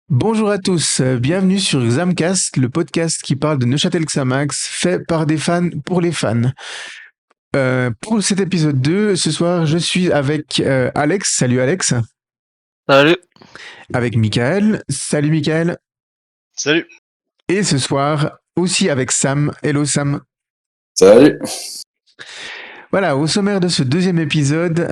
Bonjour à tous, bienvenue sur Xamcast, le podcast qui parle de Neuchâtel Xamax, fait par des fans pour les fans. Pour cet épisode 2, ce soir, je suis avec Alex. Salut Alex. Salut. Avec Michael. Salut Michael. Salut. Et ce soir, aussi avec Sam. Hello Sam. Salut. Voilà, au sommaire de ce deuxième épisode,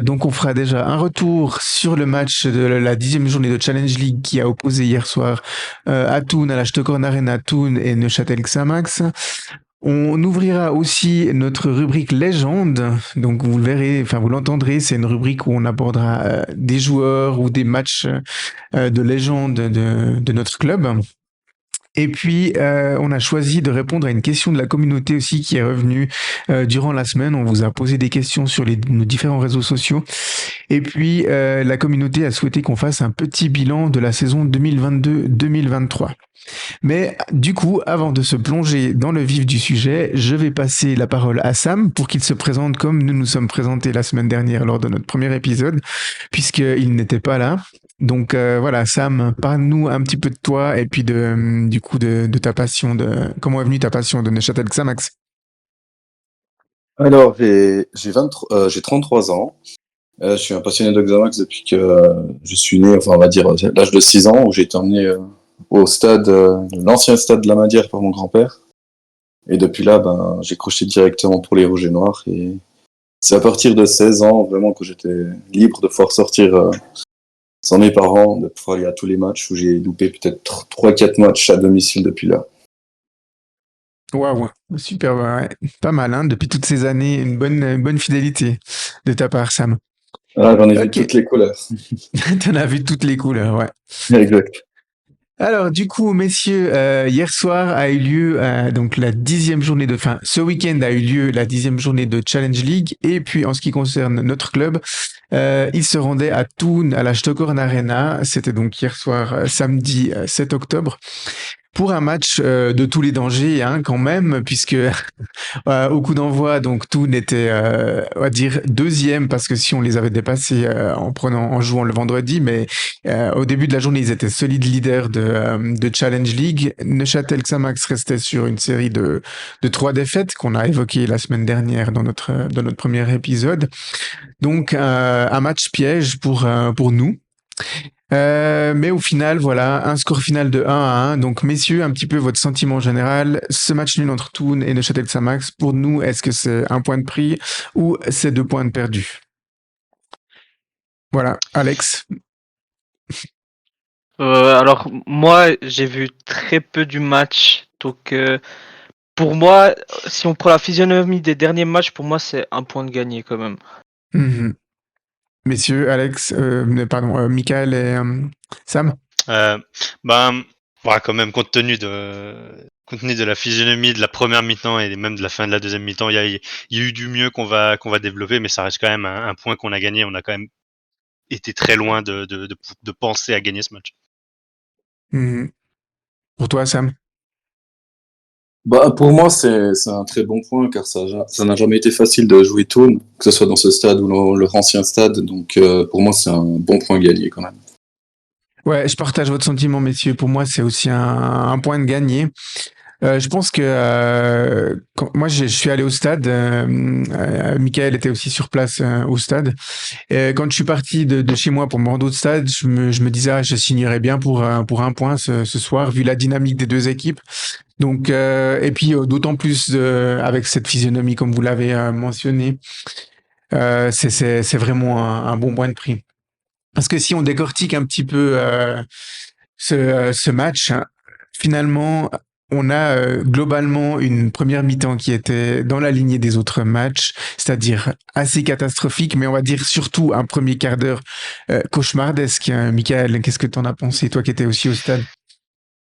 donc on fera déjà un retour sur le match de la 10e journée de Challenge League qui a opposé hier soir à Thun, à la Stockholm Arena Thun et Neuchâtel Xamax. On ouvrira aussi notre rubrique légende. Donc vous le verrez, enfin vous l'entendrez, c'est une rubrique où on abordera des joueurs ou des matchs de légende de notre club. Et puis, on a choisi de répondre à une question de la communauté aussi qui est revenue durant la semaine. On vous a posé des questions sur nos différents réseaux sociaux. Et puis, la communauté a souhaité qu'on fasse un petit bilan de la saison 2022-2023. Mais du coup, avant de se plonger dans le vif du sujet, je vais passer la parole à Sam pour qu'il se présente comme nous nous sommes présentés la semaine dernière lors de notre premier épisode, puisqu'il n'était pas là. Donc voilà, Sam, parle-nous un petit peu de toi et puis du coup de ta passion, comment est venue ta passion de Neuchâtel Xamax. Alors, j'ai 33 ans. Je suis un passionné de Xamax depuis que je suis né, enfin on va dire à l'âge de 6 ans, où j'ai été emmené au stade, l'ancien stade de la Madière par mon grand-père. Et depuis là, j'ai croché directement pour les Rouges et Noirs. Et c'est à partir de 16 ans vraiment que j'étais libre de pouvoir sortir sans mes parents, de pouvoir aller à tous les matchs, où j'ai loupé peut-être 3-4 matchs à domicile depuis là. Waouh, super, ouais. Pas mal, hein, depuis toutes ces années, une bonne fidélité de ta part, Sam. Ah, j'en ai vu Ok, toutes les couleurs. t'en as vu toutes les couleurs, ouais. Exact. Alors du coup, messieurs, hier soir a eu lieu donc la 10e journée ce week-end a eu lieu la 10e journée de Challenge League. Et puis en ce qui concerne notre club, il se rendait à Thun, à la Stockholm Arena. C'était donc hier soir, samedi 7 octobre. Pour un match de tous les dangers, hein, quand même, puisque au coup d'envoi, donc Thun était, on va dire, deuxième, parce que si on les avait dépassés en jouant le vendredi, mais au début de la journée, ils étaient solides leaders de Challenge League. Neuchâtel Xamax restait sur une série de 3 défaites qu'on a évoquées la semaine dernière dans notre premier épisode. Donc, un match piège pour nous. Mais au final, voilà, un score final de 1-1. Donc, messieurs, un petit peu votre sentiment général. Ce match nul entre Thun et Neuchâtel Xamax, pour nous, est-ce que c'est un point de prix ou c'est 2 points de perdu? Voilà, Alex. Alors moi j'ai vu très peu du match, donc pour moi, si on prend la physionomie des derniers matchs, pour moi c'est un point de gagné quand même. Mhm. Messieurs, Alex, pardon, Michael et Sam. Euh, ben, voilà, quand même, compte tenu de la physionomie de la première mi-temps et même de la fin de la deuxième mi-temps, il y a eu du mieux qu'on va développer, mais ça reste quand même un point qu'on a gagné. On a quand même été très loin de penser à gagner ce match. Mhm. Pour toi, Sam. Pour moi, c'est un très bon point car ça n'a jamais été facile de jouer Toon, que ce soit dans ce stade ou leur ancien stade. Donc, pour moi, c'est un bon point gagné quand même. Ouais, je partage votre sentiment, messieurs. Pour moi, c'est aussi un point de gagné. Je pense que moi je suis allé au stade, Michael était aussi sur place au stade. Et quand je suis parti de chez moi pour me rendre au stade, je me disais je signerais bien pour un point ce soir vu la dynamique des deux équipes. Donc et puis d'autant plus avec cette physionomie comme vous l'avez mentionné, c'est vraiment un bon point de prix. Parce que si on décortique un petit peu ce match, hein, finalement, on a globalement une première mi-temps qui était dans la lignée des autres matchs, c'est-à-dire assez catastrophique, mais on va dire surtout un premier quart d'heure cauchemardesque. Michael, qu'est-ce que t'en as pensé, toi qui étais aussi au stade?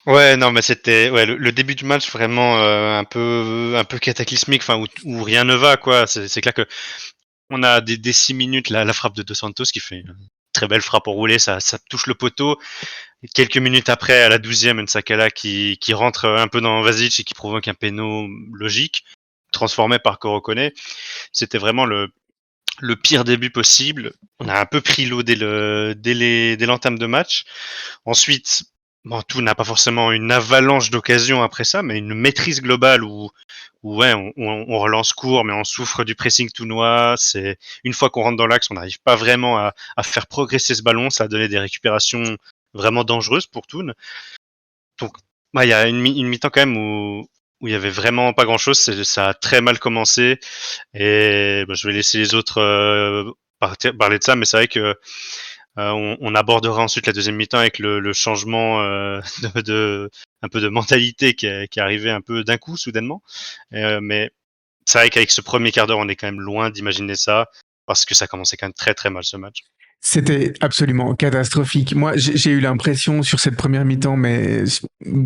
Ouais, non, mais c'était le début du match vraiment un peu cataclysmique, enfin où rien ne va quoi. C'est clair que on a des 6 minutes la frappe de Dos Santos qui fait une très belle frappe au roulé, ça touche le poteau. Et quelques minutes après, à la 12e, Nsakala qui rentre un peu dans Vasic et qui provoque un péno logique, transformé par Korokone. C'était vraiment le pire début possible. On a un peu pris l'eau dès l'entame de match. Ensuite, bon, tout n'a pas forcément une avalanche d'occasions après ça, mais une maîtrise globale où ouais, on relance court, mais on souffre du pressing tournois. C'est une fois qu'on rentre dans l'axe, on n'arrive pas vraiment à faire progresser ce ballon. Ça a donné des récupérations vraiment dangereuses pour Toon. Donc, bah, il y a une mi-temps quand même où il y avait vraiment pas grand chose. Ça a très mal commencé et bah, je vais laisser les autres parler de ça, mais c'est vrai que on abordera ensuite la deuxième mi-temps avec le changement un peu de mentalité qui est arrivé un peu d'un coup soudainement. Mais c'est vrai qu'avec ce premier quart d'heure, on est quand même loin d'imaginer ça parce que ça commençait quand même très très mal ce match. C'était absolument catastrophique. Moi, j'ai eu l'impression sur cette première mi-temps, mais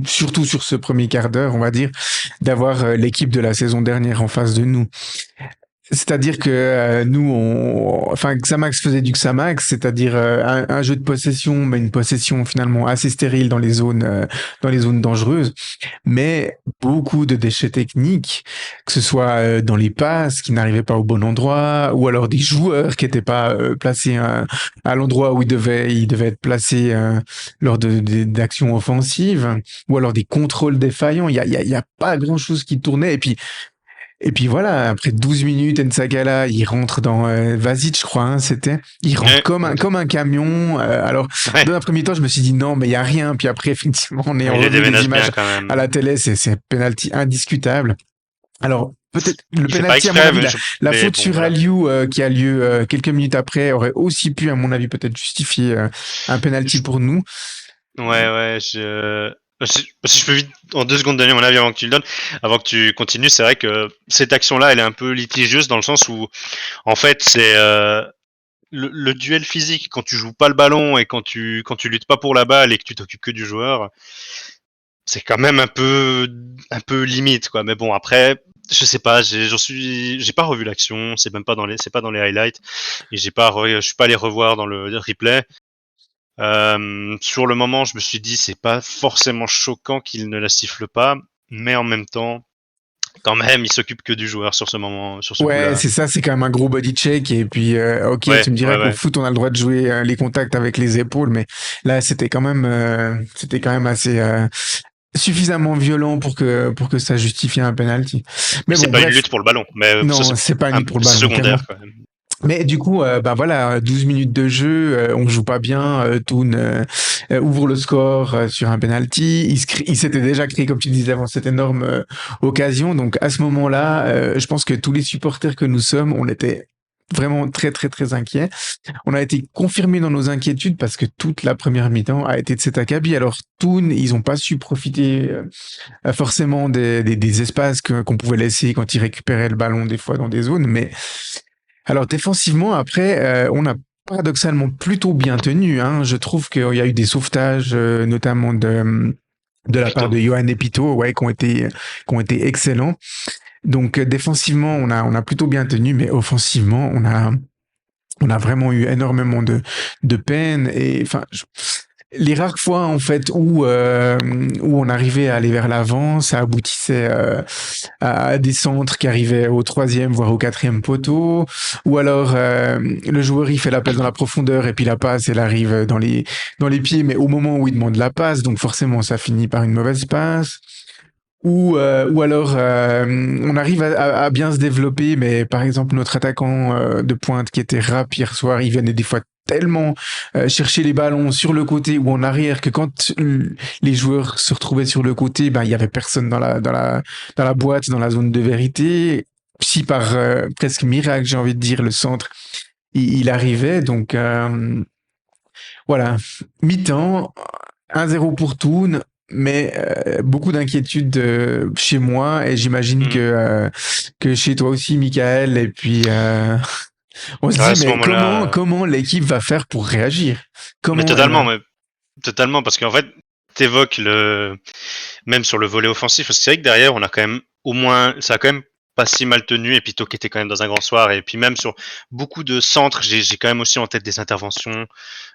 surtout sur ce premier quart d'heure, on va dire, d'avoir l'équipe de la saison dernière en face de nous. C'est-à-dire que enfin, Xamax faisait du Xamax, c'est-à-dire un jeu de possession, mais une possession finalement assez stérile dans les zones dangereuses, mais beaucoup de déchets techniques, que ce soit dans les passes qui n'arrivaient pas au bon endroit, ou alors des joueurs qui n'étaient pas placés à l'endroit où ils devaient être placés lors d'actions offensives, ou alors des contrôles défaillants. Il y a pas grand-chose qui tournait, et puis voilà, après 12 minutes, Nsagala, il rentre dans Vasic, je crois, hein, c'était. Il rentre Ouais, comme un camion. Alors, ouais. dans un premier temps, je me suis dit non, mais il y a rien. Puis après, effectivement, on Il revu les des déménage images bien quand même. à la télé, c'est penalty indiscutable. Alors, peut-être le Il fait pas penalty, à mon exprès, avis, la mais faute bon, sur voilà. Aliou qui a lieu quelques minutes après aurait aussi pu, à mon avis, peut-être justifier un penalty Je- pour nous. Ouais, si je peux vite, en 2 secondes, donner mon avis avant que tu le donnes, avant que tu continues, c'est vrai que cette action-là, elle est un peu litigieuse dans le sens où, en fait, c'est le duel physique quand tu joues pas le ballon et quand tu luttes pas pour la balle et que tu t'occupes que du joueur, c'est quand même un peu limite, quoi. Mais bon, après, je sais pas, j'ai pas revu l'action, c'est pas dans les highlights et je suis pas allé revoir dans le replay. Sur le moment, je me suis dit, c'est pas forcément choquant qu'il ne la siffle pas, mais en même temps, quand même, il s'occupe que du joueur sur ce moment, sur ce Ouais, coup-là. c'est ça, c'est quand même un gros body check. Et puis, ok, Ouais, tu me diras ouais, qu'au ouais. foot, on a le droit de jouer les contacts avec les épaules, mais là, c'était quand même assez suffisamment violent pour que ça justifie un penalty. Mais Puis c'est bon, pas une bref, lutte pour le ballon, mais ça non, c'est pas une lutte pour le c'est ballon, clairement. secondaire quand même. Mais du coup, ben voilà, 12 minutes de jeu, on joue pas bien. Toon ouvre le score sur un penalty. Il s'était déjà créé, comme tu disais avant, cette énorme occasion. Donc à ce moment-là, je pense que tous les supporters que nous sommes, on était vraiment très très très inquiets. On a été confirmés dans nos inquiétudes parce que toute la première mi-temps a été de cet acabit. Alors Toon, ils ont pas su profiter forcément des espaces qu'on pouvait laisser quand ils récupéraient le ballon des fois dans des zones, mais alors défensivement, après, on a paradoxalement plutôt bien tenu. Hein. Je trouve qu'il y a eu des sauvetages, notamment de la part Plutôt. de Johan Epito, ouais, qui ont été excellents. Donc défensivement, on a plutôt bien tenu, mais offensivement, on a vraiment eu énormément de peine. Et enfin, les rares fois en fait où on arrivait à aller vers l'avant, ça aboutissait à des centres qui arrivaient au troisième voire au quatrième poteau, ou alors le joueur il fait l'appel dans la profondeur et puis la passe elle arrive dans les pieds, mais au moment où il demande la passe, donc forcément ça finit par une mauvaise passe. Ou alors on arrive à bien se développer, mais par exemple notre attaquant de pointe qui était rap hier soir, il venait des fois tellement chercher les ballons sur le côté ou en arrière que quand les joueurs se retrouvaient sur le côté, ben il y avait personne dans la boîte, dans la zone de vérité. Si par presque miracle, j'ai envie de dire, le centre il arrivait, donc voilà, mi-temps, 1-0 pour Toon, mais beaucoup d'inquiétudes chez moi et j'imagine Mm. que chez toi aussi, Michael. Et puis on se Ouais, à dit, ce mais moment-là, comment l'équipe va faire pour réagir? mais Comment elle totalement, va? mais totalement, parce qu'en fait, t'évoques même sur le volet offensif, parce que c'est vrai que derrière, on a quand même, au moins, ça a quand même pas si mal tenu, et puis Toki était quand même dans un grand soir, et puis même sur beaucoup de centres, j'ai quand même aussi en tête des interventions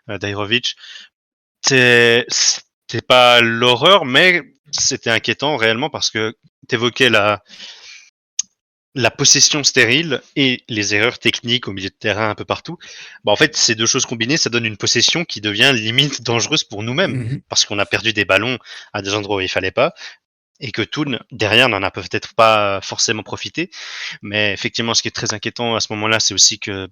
d'Airovic. C'était pas l'horreur, mais c'était inquiétant réellement parce que t'évoquais la possession stérile et les erreurs techniques au milieu de terrain un peu partout, en fait, ces deux choses combinées, ça donne une possession qui devient limite dangereuse pour nous-mêmes, parce qu'on a perdu des ballons à des endroits où il fallait pas, et que Toon, derrière, n'en a peut-être pas forcément profité. Mais effectivement, ce qui est très inquiétant à ce moment-là, c'est aussi que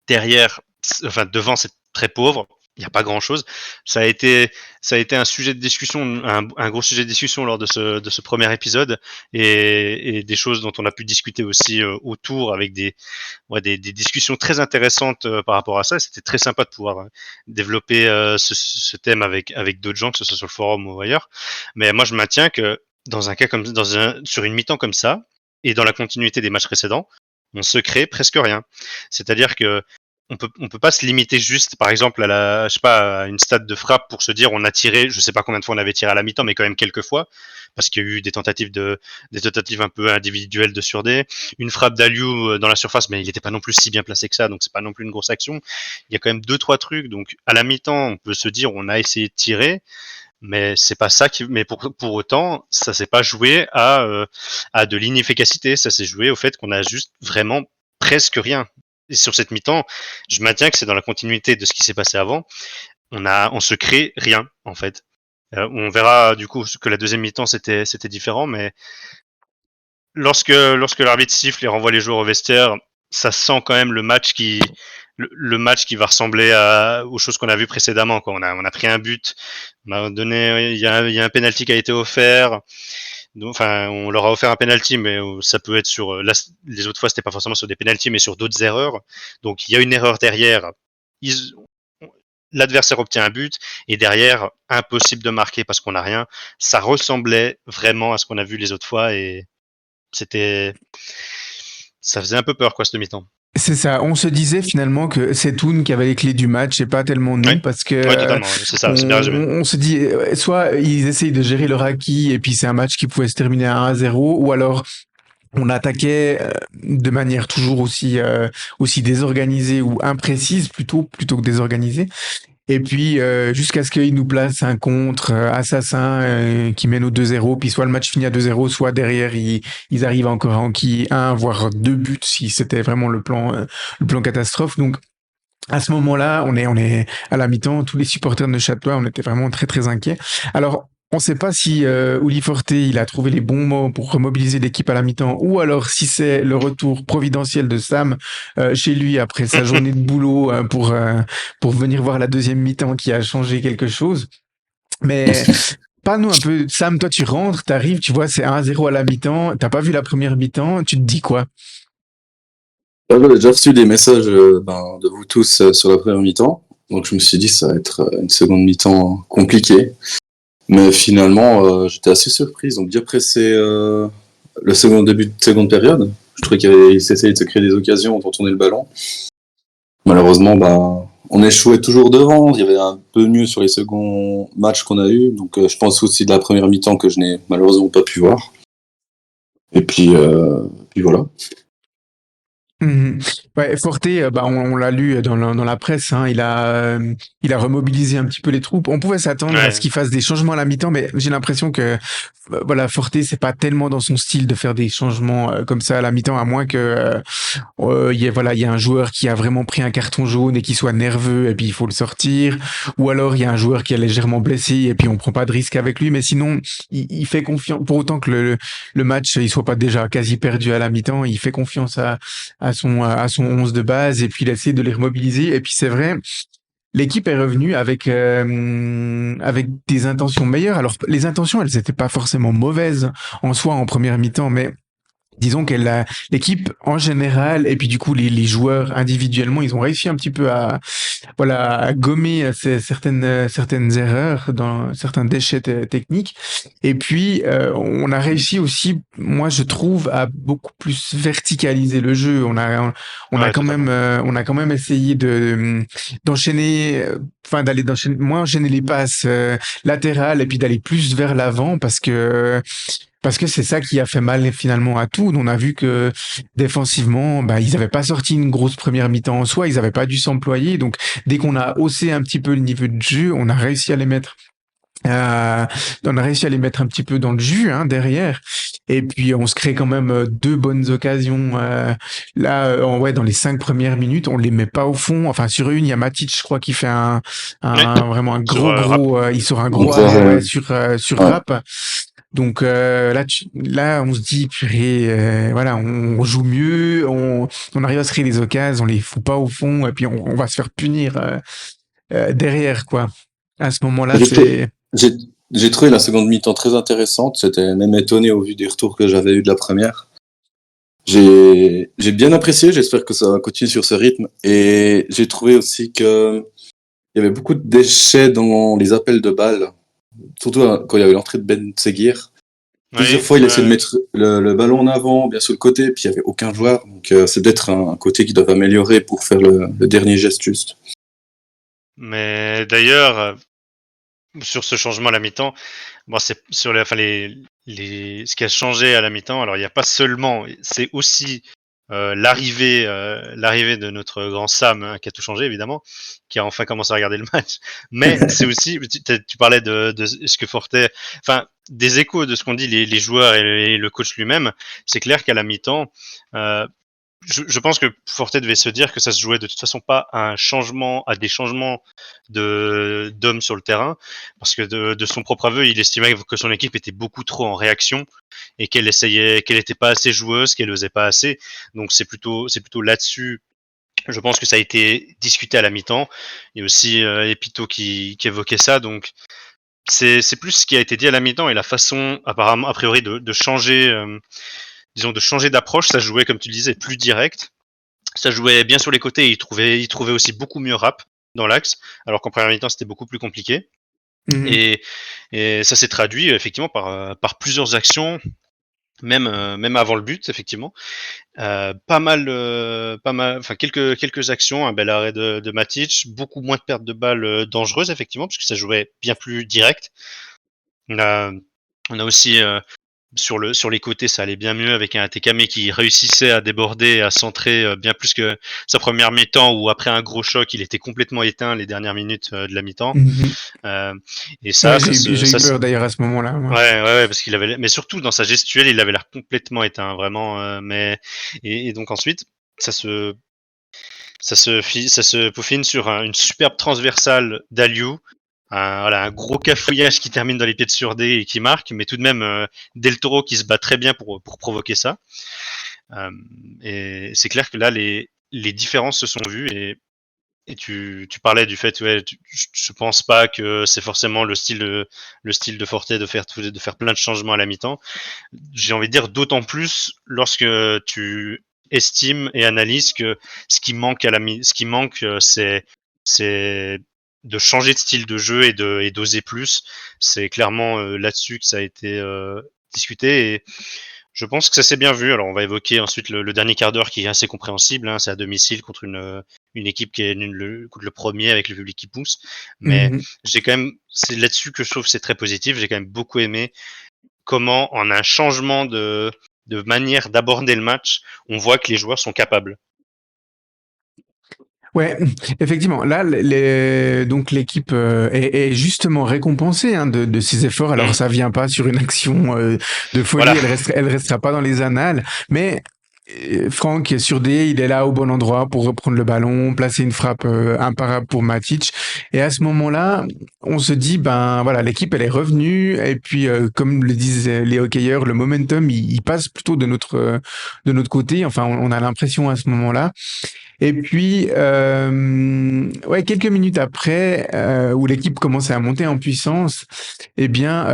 derrière, enfin devant, c'est très pauvre. Il n'y a pas grand-chose. Ça a été un sujet de discussion, un gros sujet de discussion lors de ce premier épisode, et des choses dont on a pu discuter aussi autour, avec des discussions très intéressantes par rapport à ça. C'était très sympa de pouvoir développer ce thème avec d'autres gens, que ce soit sur le forum ou ailleurs. Mais moi, je maintiens que dans un cas comme sur une mi-temps comme ça, et dans la continuité des matchs précédents, on se crée presque rien. C'est-à-dire que on peut pas se limiter juste, par exemple, je sais pas, à une stat de frappe pour se dire on a tiré, je sais pas combien de fois on avait tiré à la mi-temps, mais quand même quelques fois, parce qu'il y a eu des tentatives un peu individuelles de surdé, une frappe d'Aliou dans la surface, mais il était pas non plus si bien placé que ça, donc c'est pas non plus une grosse action. Il y a quand même 2-3 trucs, donc à la mi-temps, on peut se dire on a essayé de tirer, mais c'est pas ça mais pour autant, ça s'est pas joué à de l'inefficacité, ça s'est joué au fait qu'on a juste vraiment presque rien. Et sur cette mi-temps, je maintiens que c'est dans la continuité de ce qui s'est passé avant. On se crée rien, en fait. On verra du coup que la deuxième mi-temps c'était différent, mais lorsque l'arbitre siffle et renvoie les joueurs au vestiaire, ça sent quand même le match qui va ressembler aux choses qu'on a vues précédemment, quoi. On a pris un but, on a donné, il y a un penalty qui a été offert. Enfin, on leur a offert un penalty, mais ça peut être sur les autres fois, c'était pas forcément sur des penalties, mais sur d'autres erreurs. Donc il y a une erreur derrière. L'adversaire obtient un but, et derrière, impossible de marquer parce qu'on n'a rien. Ça ressemblait vraiment à ce qu'on a vu les autres fois, et ça faisait un peu peur, quoi, cette mi-temps. C'est ça. On se disait finalement que c'est Toon qui avait les clés du match et pas tellement nous, Oui, parce que totalement. C'est ça, c'est bien résumé. on se dit soit ils essayent de gérer leur acquis et puis c'est un match qui pouvait se terminer à 1-0, ou alors on attaquait de manière toujours aussi désorganisée ou imprécise plutôt que désorganisée. Et puis jusqu'à ce qu'ils nous placent un contre assassin qui mène au 2-0, puis soit le match finit à 2-0, soit derrière ils arrivent encore à enquiller un voire deux buts si c'était vraiment le plan catastrophe. Donc à ce moment-là, on est à la mi-temps, tous les supporters de Neuchâtelois, on était vraiment très très inquiets. Alors on ne sait pas si Uli Forte il a trouvé les bons mots pour remobiliser l'équipe à la mi-temps, ou alors si c'est le retour providentiel de Sam chez lui après sa journée de boulot pour venir voir la deuxième mi-temps qui a changé quelque chose. Mais parle-nous un peu, Sam, toi tu rentres, t'arrives, tu vois c'est 1-0 à la mi-temps, t'as pas vu la première mi-temps, tu te dis quoi? J'avais déjà reçu des messages de vous tous sur la première mi-temps, donc je me suis dit ça va être une seconde mi-temps compliquée. Mais finalement, j'étais assez surpris. Ils ont bien pressé le début de seconde période. Je trouvais qu'ils essayaient de se créer des occasions pour tourner le ballon. Malheureusement, on échouait toujours devant. Il y avait un peu mieux sur les seconds matchs qu'on a eu. Donc, je pense aussi de la première mi-temps que je n'ai malheureusement pas pu voir. Et puis voilà. Mhm. Ouais, Forte, on l'a lu dans la presse, hein, il a remobilisé un petit peu les troupes. On pouvait s'attendre à ce qu'il fasse des changements à la mi-temps, mais j'ai l'impression que voilà, Forte, c'est pas tellement dans son style de faire des changements comme ça à la mi-temps, à moins que il y a un joueur qui a vraiment pris un carton jaune et qui soit nerveux et puis il faut le sortir, ou alors il y a un joueur qui est légèrement blessé et puis on prend pas de risque avec lui, mais sinon il fait confiance, pour autant que le match il soit pas déjà quasi perdu à la mi-temps, il fait confiance à son 11 de base et puis il essaie de les remobiliser. Et puis c'est vrai, l'équipe est revenue avec des intentions meilleures. Alors les intentions, elles n'étaient pas forcément mauvaises en soi en première mi-temps, mais disons que l'équipe en général et puis du coup les joueurs individuellement, ils ont réussi un petit peu à gommer certaines erreurs dans certains déchets techniques. Et puis on a réussi aussi, moi je trouve, à beaucoup plus verticaliser le jeu. On a quand même essayé d'enchaîner, d'enchaîner, moins enchaîner les passes latérales et puis d'aller plus vers l'avant parce que c'est ça qui a fait mal finalement à tout. On a vu que défensivement, ils n'avaient pas sorti une grosse première mi-temps en soi, ils n'avaient pas dû s'employer. Donc dès qu'on a haussé un petit peu le niveau de jeu, on a réussi à les mettre un petit peu dans le jus derrière. Et puis on se crée quand même deux bonnes occasions. Là, ouais, dans les 5 premières minutes, on les met pas au fond. Enfin, sur une, il y a Matic, je crois, qui fait Ouais. vraiment un Sur Rap. il sort un Un gros gros arrêt, arrêt, ouais, oui. sur Ouais. Rap. Donc là, on se dit, purée, voilà, on joue mieux, on arrive à se créer des occasions, on les fout pas au fond, et puis on va se faire punir derrière, quoi. À ce moment-là, J'ai trou- c'est... j'ai- j'ai trouvé la seconde mi-temps très intéressante. J'étais même étonné au vu des retours que j'avais eu de la première. J'ai bien apprécié. J'espère que ça va continuer sur ce rythme. Et j'ai trouvé aussi que il y avait beaucoup de déchets dans les appels de balles, surtout quand il y avait l'entrée de Ben Seguir. Plusieurs Oui, fois, il essayait de ouais. mettre le ballon en avant, bien sur le côté, puis il n'y avait aucun joueur. Donc, c'est peut-être un côté qu'ils doivent améliorer pour faire le dernier geste juste. Mais d'ailleurs, sur ce changement à la mi-temps, bon, c'est sur enfin, ce qui a changé à la mi-temps. Alors, il n'y a pas seulement, c'est aussi l'arrivée de notre grand Sam, hein, qui a tout changé évidemment, qui a enfin commencé à regarder le match. Mais c'est aussi, tu parlais de ce que Forte, enfin, des échos de ce qu'ont dit les joueurs et le coach lui-même. C'est clair qu'à la mi-temps, euh, je pense que Forte devait se dire que ça se jouait de toute façon pas à des changements d'hommes sur le terrain, parce que de son propre aveu, il estimait que son équipe était beaucoup trop en réaction et qu'elle n'était pas assez joueuse, qu'elle osait pas assez. Donc c'est plutôt là-dessus. Je pense que ça a été discuté à la mi-temps. Il y a aussi Epito qui évoquait ça. Donc c'est plus ce qui a été dit à la mi-temps et la façon apparemment a priori de changer. Disons de changer d'approche, ça jouait comme tu le disais plus direct, ça jouait bien sur les côtés, il trouvait aussi beaucoup mieux Rap dans l'axe, alors qu'en première mi-temps c'était beaucoup plus compliqué. Mhm. Et, et ça s'est traduit effectivement par plusieurs actions, même avant le but effectivement. Pas mal, enfin quelques actions, un bel arrêt de Matic, beaucoup moins de pertes de balles dangereuses effectivement, parce que ça jouait bien plus direct. On a, on a aussi sur les côtés, ça allait bien mieux avec un Atekame qui réussissait à déborder, à centrer bien plus que sa première mi-temps où après un gros choc, il était complètement éteint les dernières minutes de la mi-temps. Mhm. Euh, et Ouais, ça, j'ai eu peur d'ailleurs à ce moment-là, moi. ouais, parce qu'il avait, mais surtout dans sa gestuelle, il avait l'air complètement éteint, vraiment. Et donc ensuite, ça se, ça se peaufine sur une superbe transversale d'Aliou. Voilà, un gros cafouillage qui termine dans les pieds de Surdé et qui marque, mais tout de même Del Toro qui se bat très bien pour provoquer ça. Et c'est clair que là, les différences se sont vues et tu parlais du fait, ouais, je pense pas que c'est forcément le style de Forte de faire plein de changements à la mi-temps. J'ai envie de dire d'autant plus lorsque tu estimes et analyses que ce qui manque, c'est de changer de style de jeu et d'oser plus. C'est clairement là-dessus que ça a été discuté et je pense que ça s'est bien vu. Alors, on va évoquer ensuite le dernier quart d'heure qui est assez compréhensible, hein. C'est à domicile contre une équipe qui est contre le premier avec le public qui pousse. Mais Mhm. j'ai quand même, c'est là-dessus que je trouve que c'est très positif. J'ai quand même beaucoup aimé comment, en un changement de manière d'aborder le match, on voit que les joueurs sont capables. Ouais, effectivement. Là, donc l'équipe est justement récompensée hein, de ses efforts. Alors Mmh. ça vient pas sur une action de folie, Voilà. elle restera pas dans les annales. Mais Franck sur D, il est là au bon endroit pour reprendre le ballon, placer une frappe imparable pour Matic. Et à ce moment-là, on se dit ben voilà, l'équipe elle est revenue. Et puis comme le disent les hockeyeurs, le momentum il passe plutôt de notre côté. Enfin, on a l'impression à ce moment-là. Et puis, ouais, quelques minutes après, où l'équipe commençait à monter en puissance, eh bien,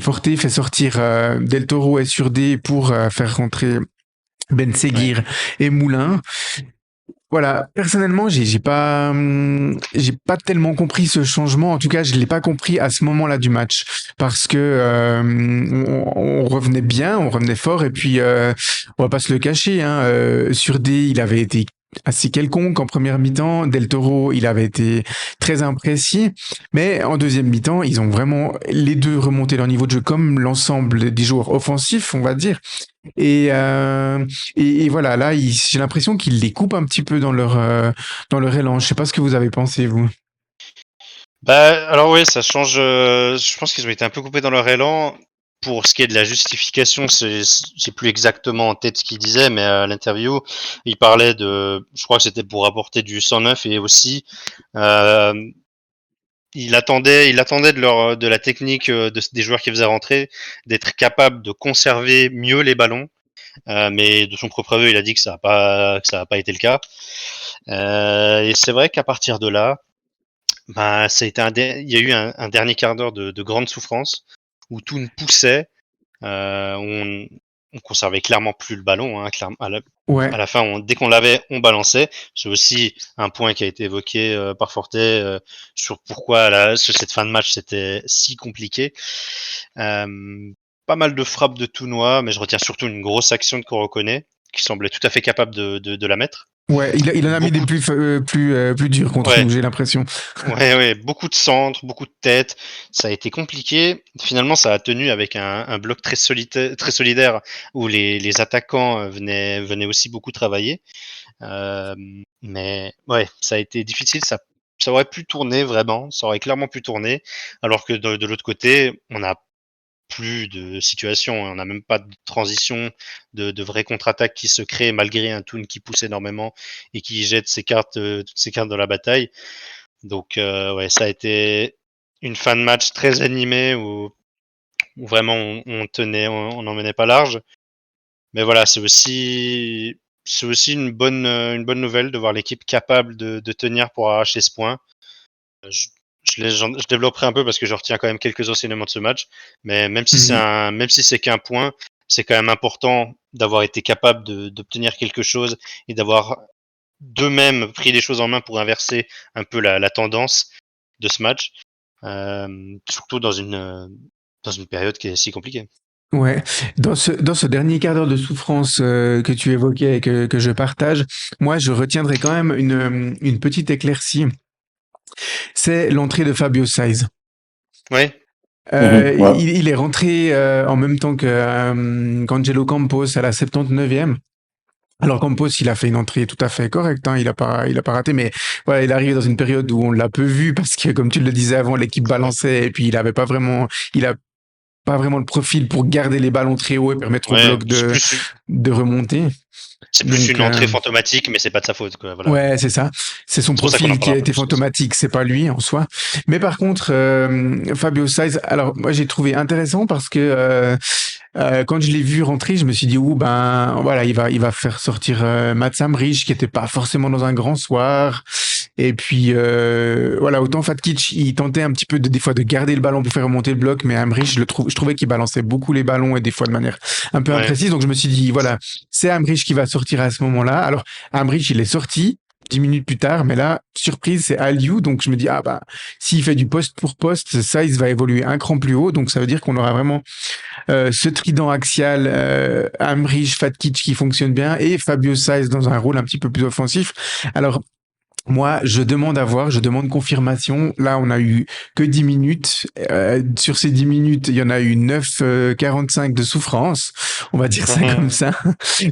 Forte fait sortir Del Toro et Surdé pour faire rentrer Ben Ouais. Seguir et Moulin. Voilà, personnellement, j'ai pas tellement compris ce changement. En tout cas, je l'ai pas compris à ce moment-là du match parce que on revenait bien, on revenait fort et puis on va pas se le cacher. Hein, Surdé, il avait été assez quelconque en première mi-temps. Del Toro, il avait été très imprécis, mais en deuxième mi-temps, ils ont vraiment les deux remonté leur niveau de jeu comme l'ensemble des joueurs offensifs, on va dire. Et, euh, et voilà, là, j'ai l'impression qu'ils les coupent un petit peu dans leur élan. Je sais pas ce que vous avez pensé, vous. Bah, alors oui, ça change. Je pense qu'ils ont été un peu coupés dans leur élan. pour ce qui est de la justification, j'ai plus exactement en tête ce qu'il disait, mais à l'interview, il parlait je crois que c'était pour apporter du 109 et aussi, il attendait de la technique des joueurs qui faisaient rentrer, d'être capable de conserver mieux les ballons. Mais de son propre aveu, il a dit que ça a pas été le cas. Et c'est vrai qu'à partir de là, bah, il y a eu un dernier quart d'heure de grande souffrance où tout ne poussait, on conservait clairement plus le ballon. Hein, Ouais, à la fin, dès qu'on l'avait, on balançait. C'est aussi un point qui a été évoqué par Fortet sur pourquoi cette fin de match c'était si compliqué. Pas mal de frappes de Tounois, mais je retiens surtout une grosse action de Corocone qui semblait tout à fait capable de la mettre. ouais, il en a mis des Beaucoup de... plus durs contre Ouais, nous, j'ai l'impression. ouais, beaucoup de centres, beaucoup de têtes. Ça a été compliqué. Finalement, ça a tenu avec un bloc très solidaire où les attaquants venaient aussi beaucoup travailler. Mais ouais, ça a été difficile. Ça aurait pu tourner vraiment. Ça aurait clairement pu tourner. Alors que de l'autre côté, on n'a plus de situation. On n'a même pas de transition, de vraie contre-attaque qui se crée malgré un Toon qui pousse énormément et qui jette toutes ses cartes dans la bataille. Donc ouais, ça a été une fin de match très animée où vraiment on tenait, on n'en menait pas large. Mais voilà, c'est aussi une bonne nouvelle de voir l'équipe capable de tenir pour arracher ce point. Je, je développerai un peu parce que je retiens quand même quelques enseignements de ce match. Mais Mhm. même si c'est qu'un point, c'est quand même important d'avoir été capable d'obtenir quelque chose et d'avoir d'eux-mêmes pris les choses en main pour inverser un peu la tendance de ce match, surtout dans une période qui est si compliquée. Ouais, dans ce dernier quart d'heure de souffrance que tu évoquais et que je partage, moi je retiendrai quand même une petite éclaircie, c'est l'entrée de Fabio Saiz. Ouais, Ouais. Il est rentré en même temps qu'Angelo Campos à la 79e. Alors Campos, il a fait une entrée tout à fait correcte, hein, il a pas raté, mais voilà, il est arrivé dans une période où on l'a peu vu parce que, comme tu le disais avant, l'équipe balançait et puis il a pas vraiment le profil pour garder les ballons très haut et permettre au ouais, bloc de remonter. c'est plus Donc, une entrée fantomatique, mais c'est pas de sa faute, quoi. Voilà. ouais, c'est ça. C'est son C'est pour ça qu'on en profil qui a parlera pas été plus que ça. fantomatique, c'est pas lui en soi. Mais par contre, Fabio Saiz, alors moi j'ai trouvé intéressant parce que quand je l'ai vu rentrer, je me suis dit, ouh, ben voilà, il va faire sortir Mats Hamrich, qui était pas forcément dans un grand soir. Et puis voilà, autant Fatkic, il tentait un petit peu des fois de garder le ballon pour faire remonter le bloc, mais Hamrich, je trouvais qu'il balançait beaucoup les ballons et des fois de manière un peu Ouais, imprécise. Donc je me suis dit, voilà, c'est Hamrich qui va sortir à ce moment-là. Alors Hamrich, il est sorti 10 minutes plus tard, mais là, surprise, c'est Aliou. Donc je me dis, ah bah, s'il fait du poste pour poste, ça, il va évoluer un cran plus haut. Donc ça veut dire qu'on aura vraiment ce trident axial, Hamrich, Fatkic qui fonctionne bien et Fabio Saiz dans un rôle un petit peu plus offensif. Alors, moi, je demande confirmation. Là, on a eu que 10 minutes. Sur ces 10 minutes, il y en a eu 9,45 de souffrance. On va dire ça comme ça.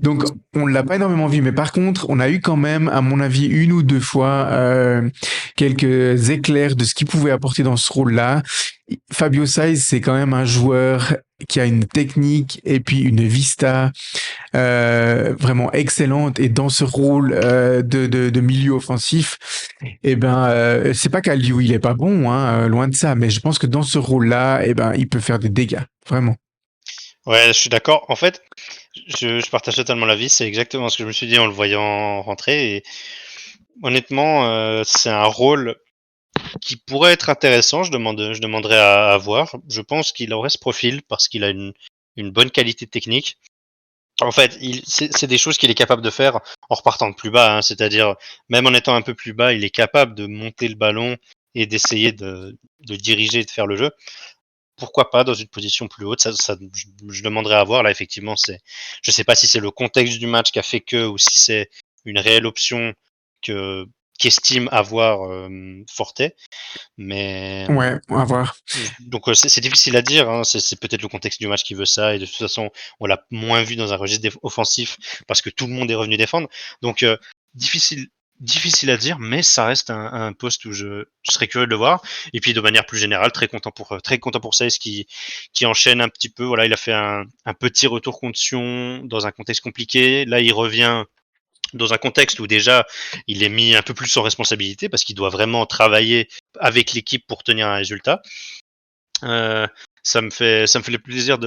Donc, on l'a pas énormément vu. Mais par contre, on a eu quand même, à mon avis, une ou deux fois, quelques éclairs de ce qu'il pouvait apporter dans ce rôle-là. Fabio Saiz, c'est quand même un joueur qui a une technique et puis une vista vraiment excellente et dans ce rôle de milieu offensif, eh ben c'est pas qu'Aliou il est pas bon, hein, loin de ça, mais je pense que dans ce rôle-là, eh ben il peut faire des dégâts, vraiment. ouais, je suis d'accord. En fait, je partage totalement l'avis. C'est exactement ce que je me suis dit en le voyant rentrer. Et honnêtement, c'est un rôle qui pourrait être intéressant. Je demanderai à voir. Je pense qu'il aurait ce profil parce qu'il a une bonne qualité technique. En fait, c'est des choses qu'il est capable de faire en repartant de plus bas. Hein. C'est-à-dire, même en étant un peu plus bas, il est capable de monter le ballon et d'essayer de diriger et de faire le jeu. Pourquoi pas dans une position plus haute, je demanderai à voir. Là, effectivement, je sais pas si c'est le contexte du match qui a fait que, ou si c'est une réelle option que qu'estime avoir Forte. Mais Ouais, on va voir. donc c'est difficile à dire. Hein. C'est peut-être le contexte du match qui veut ça. Et de toute façon, on l'a moins vu dans un registre offensif parce que tout le monde est revenu défendre. Donc difficile difficile à dire, mais ça reste un poste où je serais curieux de le voir. Et puis de manière plus générale, très content pour Saïs qui enchaîne un petit peu. Voilà, il a fait un petit retour contre Sion dans un contexte compliqué. Là, il revient dans un contexte où déjà il est mis un peu plus en responsabilité parce qu'il doit vraiment travailler avec l'équipe pour tenir un résultat. Ça me fait plaisir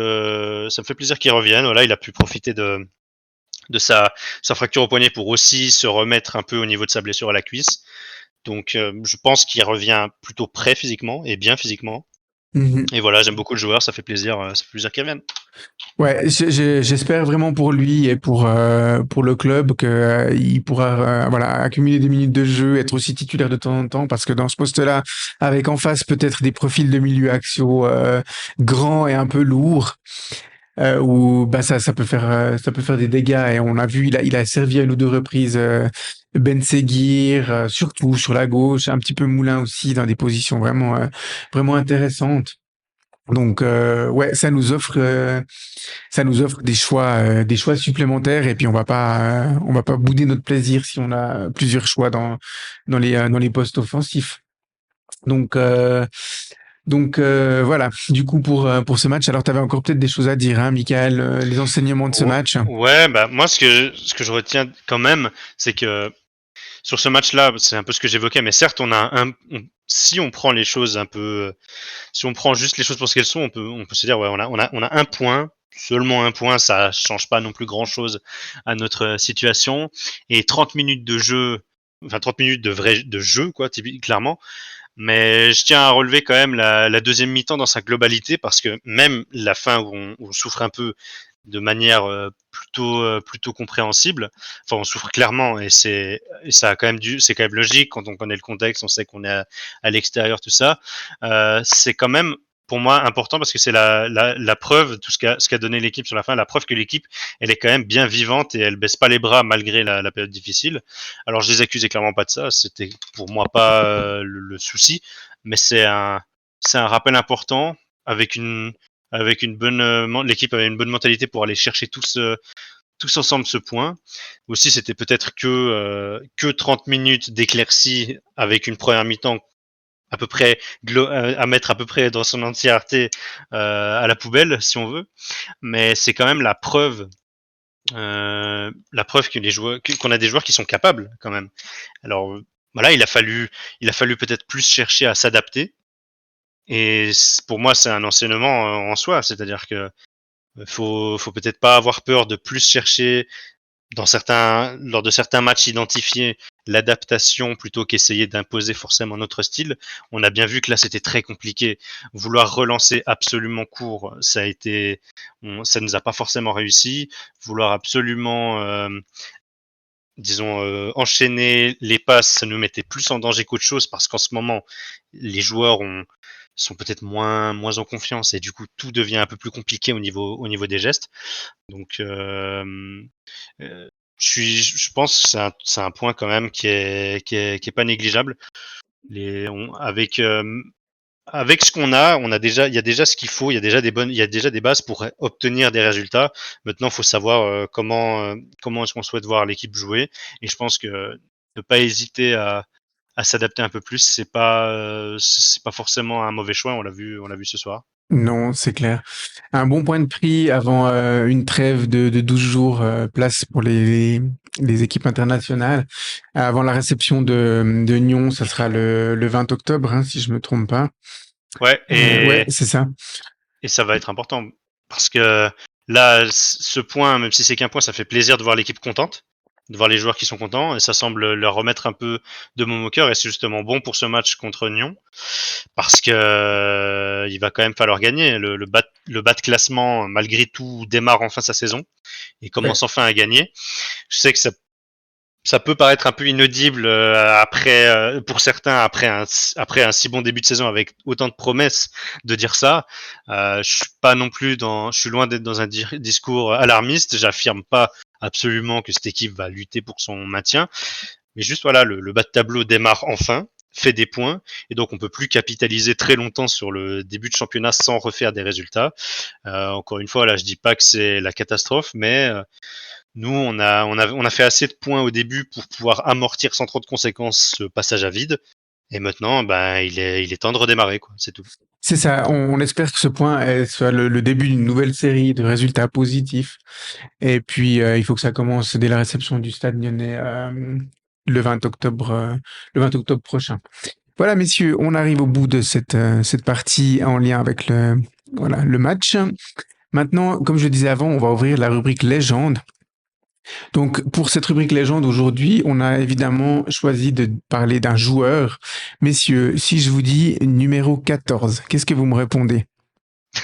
qu'il revienne. Voilà, il a pu profiter de sa fracture au poignet pour aussi se remettre un peu au niveau de sa blessure à la cuisse. Donc, je pense qu'il revient plutôt prêt physiquement et bien physiquement. Mhm. Et voilà, j'aime beaucoup le joueur, ça fait plaisir qu'il revienne. Ouais, j'espère vraiment pour lui et pour le club que il pourra voilà accumuler des minutes de jeu, être aussi titulaire de temps en temps parce que dans ce poste-là, avec en face peut-être des profils de milieu axiaux grands et un peu lourds, où bah ça peut faire des dégâts et on a vu il a servi à une ou deux reprises Ben Seguir, surtout sur la gauche, un petit peu Moulin aussi dans des positions vraiment intéressantes. Donc ouais, ça nous offre des choix supplémentaires et puis on va pas bouder notre plaisir si on a plusieurs choix dans les postes offensifs. Donc voilà. Du coup pour ce match, alors tu avais encore peut-être des choses à dire, hein, Michael, les enseignements de ce match. Ouais, bah moi ce que je retiens quand même, c'est que sur ce match-là, c'est un peu ce que j'évoquais, mais certes, si on prend les choses un peu, si on prend juste les choses pour ce qu'elles sont, on peut se dire, ouais, on a un point, seulement un point, ça change pas non plus grand-chose à notre situation. Et 30 minutes de jeu, enfin 30 minutes de jeu, quoi, clairement. Mais je tiens à relever quand même la deuxième mi-temps dans sa globalité, parce que même la fin où on souffre un peu de manière plutôt compréhensible. Enfin, on souffre clairement et ça a quand même c'est quand même logique quand on connaît le contexte, on sait qu'on est à l'extérieur, tout ça. C'est quand même pour moi important parce que c'est la preuve, tout ce qu'a donné l'équipe sur la fin, la preuve que l'équipe, elle est quand même bien vivante et elle baisse pas les bras malgré la période difficile. Alors je les accusais clairement pas de ça, c'était pour moi pas le souci, mais c'est un rappel important avec une bonne l'équipe avait une bonne mentalité pour aller chercher tous ensemble ce point. Aussi, c'était peut-être que 30 minutes d'éclaircie avec une première mi-temps à peu près à mettre à peu près dans son entièreté à la poubelle si on veut, mais c'est quand même la preuve que qu'on a des joueurs qui sont capables quand même. Alors voilà, il a fallu peut-être plus chercher à s'adapter. Et pour moi, c'est un enseignement en soi, c'est-à-dire que faut peut-être pas avoir peur de plus chercher lors de certains matchs, identifier l'adaptation plutôt qu'essayer d'imposer forcément notre style. On a bien vu que là, c'était très compliqué. Vouloir relancer absolument court, ça nous a pas forcément réussi. Vouloir absolument, disons, enchaîner les passes, ça nous mettait plus en danger qu'autre chose parce qu'en ce moment, les joueurs sont peut-être moins en confiance et du coup, tout devient un peu plus compliqué au niveau des gestes. Donc, je pense que c'est un point quand même qui est pas négligeable. Avec ce qu'on a, il y a déjà ce qu'il faut, il y a déjà des bases pour obtenir des résultats. Maintenant, il faut savoir comment est-ce qu'on souhaite voir l'équipe jouer. Et je pense que ne pas hésiter à s'adapter un peu plus, c'est pas forcément un mauvais choix. On l'a vu ce soir. Non, c'est clair. Un bon point de prix avant une trêve de 12 jours, place pour les équipes internationales. Avant la réception de Nyon, ça sera le 20 octobre, hein, si je me trompe pas. Ouais, Ouais, c'est ça. et ça va être important parce que là, ce point, même si c'est qu'un point, ça fait plaisir de voir l'équipe contente, de voir les joueurs qui sont contents, et ça semble leur remettre un peu de môme au cœur, et c'est justement bon pour ce match contre Nyon, parce que il va quand même falloir gagner. Le bas de classement, malgré tout, démarre enfin sa saison et Ouais. commence enfin à gagner. Je sais que ça peut paraître un peu inaudible pour certains après un si bon début de saison avec autant de promesses de dire ça. Je suis loin d'être dans un discours alarmiste. J'affirme pas absolument que cette équipe va lutter pour son maintien, mais juste voilà, le bas de tableau démarre enfin, fait des points, et donc on peut plus capitaliser très longtemps sur le début de championnat sans refaire des résultats. Encore une fois, là, je dis pas que c'est la catastrophe, mais Nous, on a fait assez de points au début pour pouvoir amortir sans trop de conséquences ce passage à vide. Et maintenant, il est temps de redémarrer, quoi. C'est tout. C'est ça, on espère que ce point soit le début d'une nouvelle série de résultats positifs. Et puis, il faut que ça commence dès la réception du Stade Lyonnais le 20 octobre, le 20 octobre prochain. Voilà, messieurs, on arrive au bout de cette partie en lien avec le match. Maintenant, comme je disais avant, on va ouvrir la rubrique légende. Donc, pour cette rubrique légende aujourd'hui, on a évidemment choisi de parler d'un joueur. Messieurs, si je vous dis numéro 14, qu'est-ce que vous me répondez?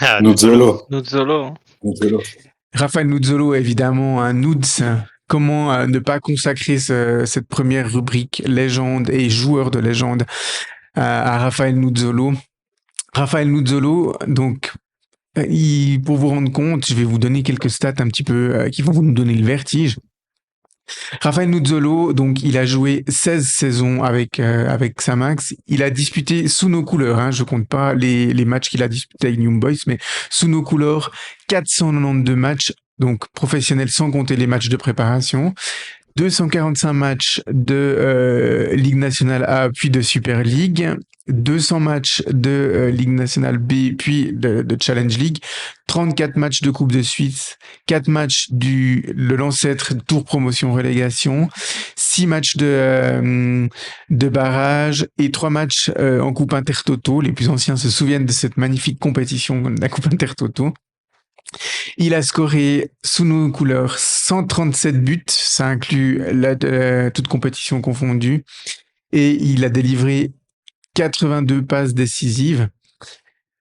Ah, Nuzzolo. Nuzzolo. Nuzzolo. Raphaël Nuzzolo, évidemment, un Nuds. Comment ne pas consacrer cette première rubrique légende et joueur de légende à Raphaël Nuzzolo? Raphaël Nuzzolo, donc, pour vous rendre compte, je vais vous donner quelques stats un petit peu qui vont vous donner le vertige. Raphaël Nuzzolo, donc, il a joué 16 saisons avec Xamax. Il a disputé sous nos couleurs, hein, je compte pas les matchs qu'il a disputés avec Young Boys, mais sous nos couleurs, 492 matchs, donc professionnels sans compter les matchs de préparation. 245 matchs de Ligue nationale A puis de Super League, 200 matchs de Ligue nationale B puis de Challenge League, 34 matchs de Coupe de Suisse, 4 matchs de l'ancêtre Tour Promotion Relégation, 6 matchs de barrage et 3 matchs en Coupe Intertoto. Les plus anciens se souviennent de cette magnifique compétition de la Coupe Intertoto. Il a scoré sous nos couleurs 137 buts, ça inclut toute compétition confondue, et il a délivré 82 passes décisives.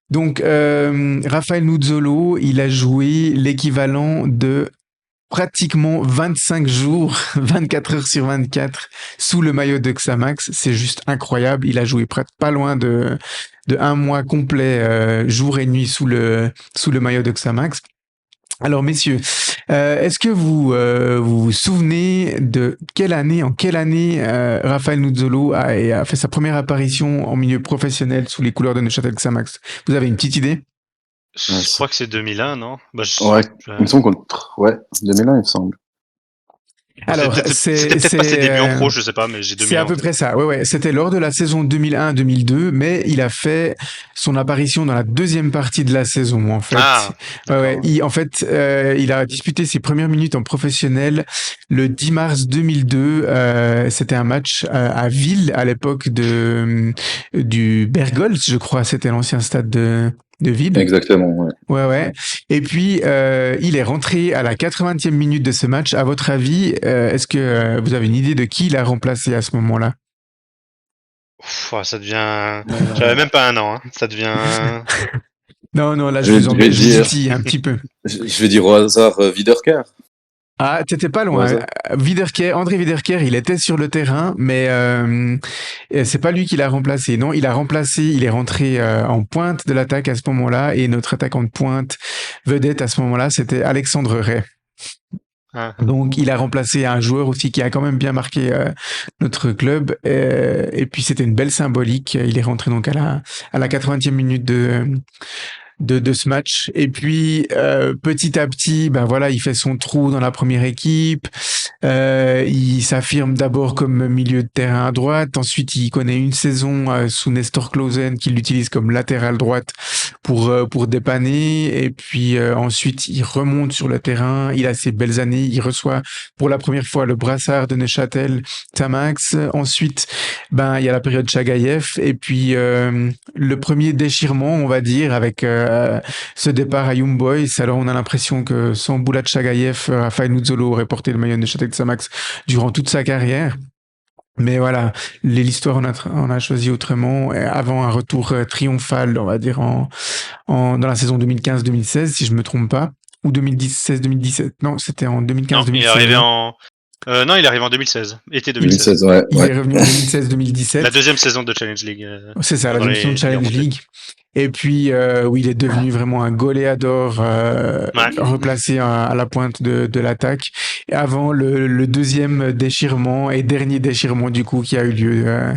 Donc, Raphaël Nuzzolo, il a joué l'équivalent de pratiquement 25 jours, 24 heures sur 24, sous le maillot de Xamax. C'est juste incroyable. Il a joué pas loin de un mois complet, jour et nuit sous le maillot de Xamax. Alors, messieurs, est-ce que vous vous souvenez de en quelle année Raphaël Nuzzolo a fait sa première apparition en milieu professionnel sous les couleurs de Neuchâtel Xamax? Vous avez une petite idée? Je crois que c'est 2001, non? Ouais, il me semble ouais, 2001, il me semble. Alors, c'était peut-être pas ses débuts en pro, je sais pas, mais j'ai 2001. C'est à peu près ça. Ouais. C'était lors de la saison 2001-2002, mais il a fait son apparition dans la deuxième partie de la saison, en fait. Ah, ouais. Il a disputé ses premières minutes en professionnel le 10 mars 2002. C'était un match à Ville, à l'époque du Bergholz, je crois. C'était l'ancien stade de Ville. Exactement, ouais. Ouais. Et puis, il est rentré à la 80e minute de ce match. À votre avis, est-ce que vous avez une idée de qui il a remplacé à ce moment-là? Ça devient... J'avais même pas un an, hein. Ça devient... Non, là, je vous en dis un petit peu. Je vais dire au hasard Wiederkehr. Ah, t'étais pas loin. André Wiederkehr, il était sur le terrain, mais c'est pas lui qui l'a remplacé. Non, il est rentré en pointe de l'attaque à ce moment-là, et notre attaquant de pointe vedette à ce moment-là, c'était Alexandre Ray. Ah. Donc, il a remplacé un joueur aussi qui a quand même bien marqué notre club. Et puis, c'était une belle symbolique. Il est rentré donc à la 80e minute de ce match. Et puis, petit à petit, il fait son trou dans la première équipe. Il s'affirme d'abord comme milieu de terrain à droite. Ensuite, il connaît une saison sous Nestor Clausen qui l'utilise comme latéral droite pour dépanner. Et puis ensuite, il remonte sur le terrain. Il a ses belles années. Il reçoit pour la première fois le brassard de Neuchâtel Xamax. Ensuite, il y a la période Chagaïev. Et puis le premier déchirement, on va dire, avec ce départ à Young Boys. Alors, on a l'impression que sans Bulat Chagaïev, Raphaël Nuzzolo aurait porté le maillot de Neuchâtel Xamax durant toute sa carrière. Mais voilà, l'histoire, on a choisi autrement, avant un retour triomphal, on va dire, dans la saison 2015-2016, si je me trompe pas, ou 2016-2017. Non, c'était en 2015-2016. Non, il est arrivé en 2016, été 2016. Ouais. Il est revenu en 2016-2017. La deuxième saison de Challenge League. C'est ça, la deuxième saison de Challenge League. Et puis, oui, il est devenu vraiment un goléador replacé à la pointe de l'attaque. Et avant le deuxième déchirement et dernier déchirement du coup qui a eu lieu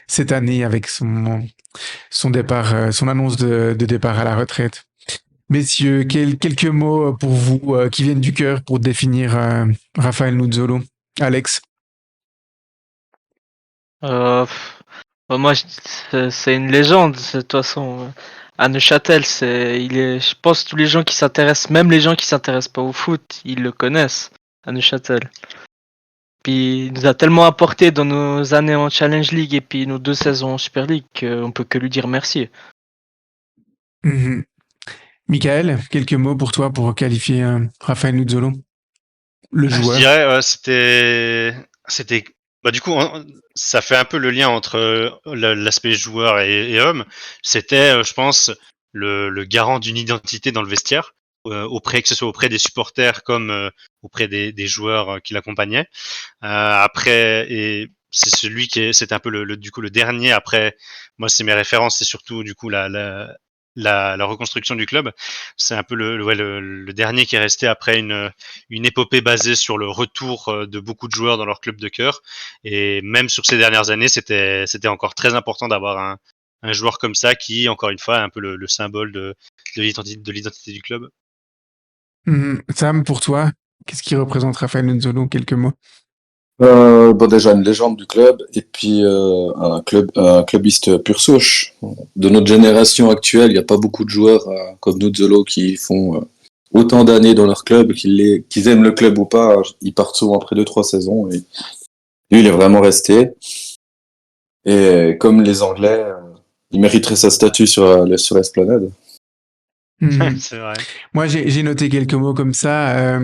cette année avec son départ, son annonce de départ à la retraite. Messieurs, quelques mots pour vous qui viennent du cœur pour définir Raphaël Nuzzolo. Alex. Bah, moi, c'est une légende, de toute façon. À Neuchâtel, je pense que tous les gens qui s'intéressent, même les gens qui s'intéressent pas au foot, ils le connaissent à Neuchâtel. Puis il nous a tellement apporté dans nos années en Challenge League et puis nos 2 saisons en Super League qu'on peut que lui dire merci. Mhm. Michael, quelques mots pour toi pour qualifier Raphaël Nuzzolo, le Je joueur. dirais, c'était, bah du coup, ça fait un peu le lien entre l'aspect joueur et homme. C'était, je pense, le garant d'une identité dans le vestiaire, que ce soit auprès des supporters comme auprès des joueurs qui l'accompagnaient. Après, et c'est c'était un peu du coup le dernier. Après, moi, c'est mes références, c'est surtout du coup la reconstruction du club. C'est un peu le dernier qui est resté après une épopée basée sur le retour de beaucoup de joueurs dans leur club de cœur. Et même sur ces dernières années, c'était encore très important d'avoir un joueur comme ça qui, encore une fois, est un peu le symbole de l'identité du club. Sam, pour toi, qu'est-ce qui représente Raphaël Nuzzolo, quelques mots? Bon, déjà une légende du club et puis un clubiste pur souche. De notre génération actuelle, il n'y a pas beaucoup de joueurs comme Nuzzolo qui font autant d'années dans leur club, qu'ils aiment le club ou pas, ils partent souvent après 2-3 saisons. Et lui, il est vraiment resté. Et comme les Anglais, il mériterait sa statue sur l'esplanade. C'est vrai. Moi, j'ai noté quelques mots comme ça,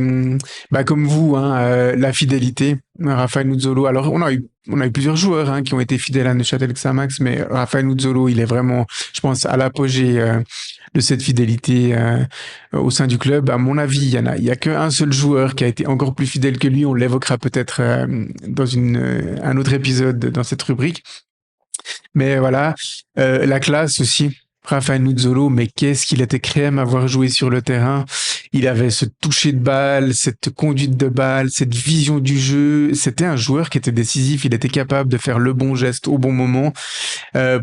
comme vous, hein, la fidélité, Raphaël Nuzzolo. Alors, on a eu plusieurs joueurs hein, qui ont été fidèles à Neuchâtel Xamax, mais Raphaël Nuzzolo, il est vraiment, je pense, à l'apogée de cette fidélité au sein du club. À mon avis, il y a qu'un seul joueur qui a été encore plus fidèle que lui. On l'évoquera peut-être dans un autre épisode dans cette rubrique. Mais voilà, la classe aussi. Raphaël Nuzzolo, mais qu'est-ce qu'il était crème à avoir joué sur le terrain. Il avait ce toucher de balle, cette conduite de balle, cette vision du jeu. C'était un joueur qui était décisif. Il était capable de faire le bon geste au bon moment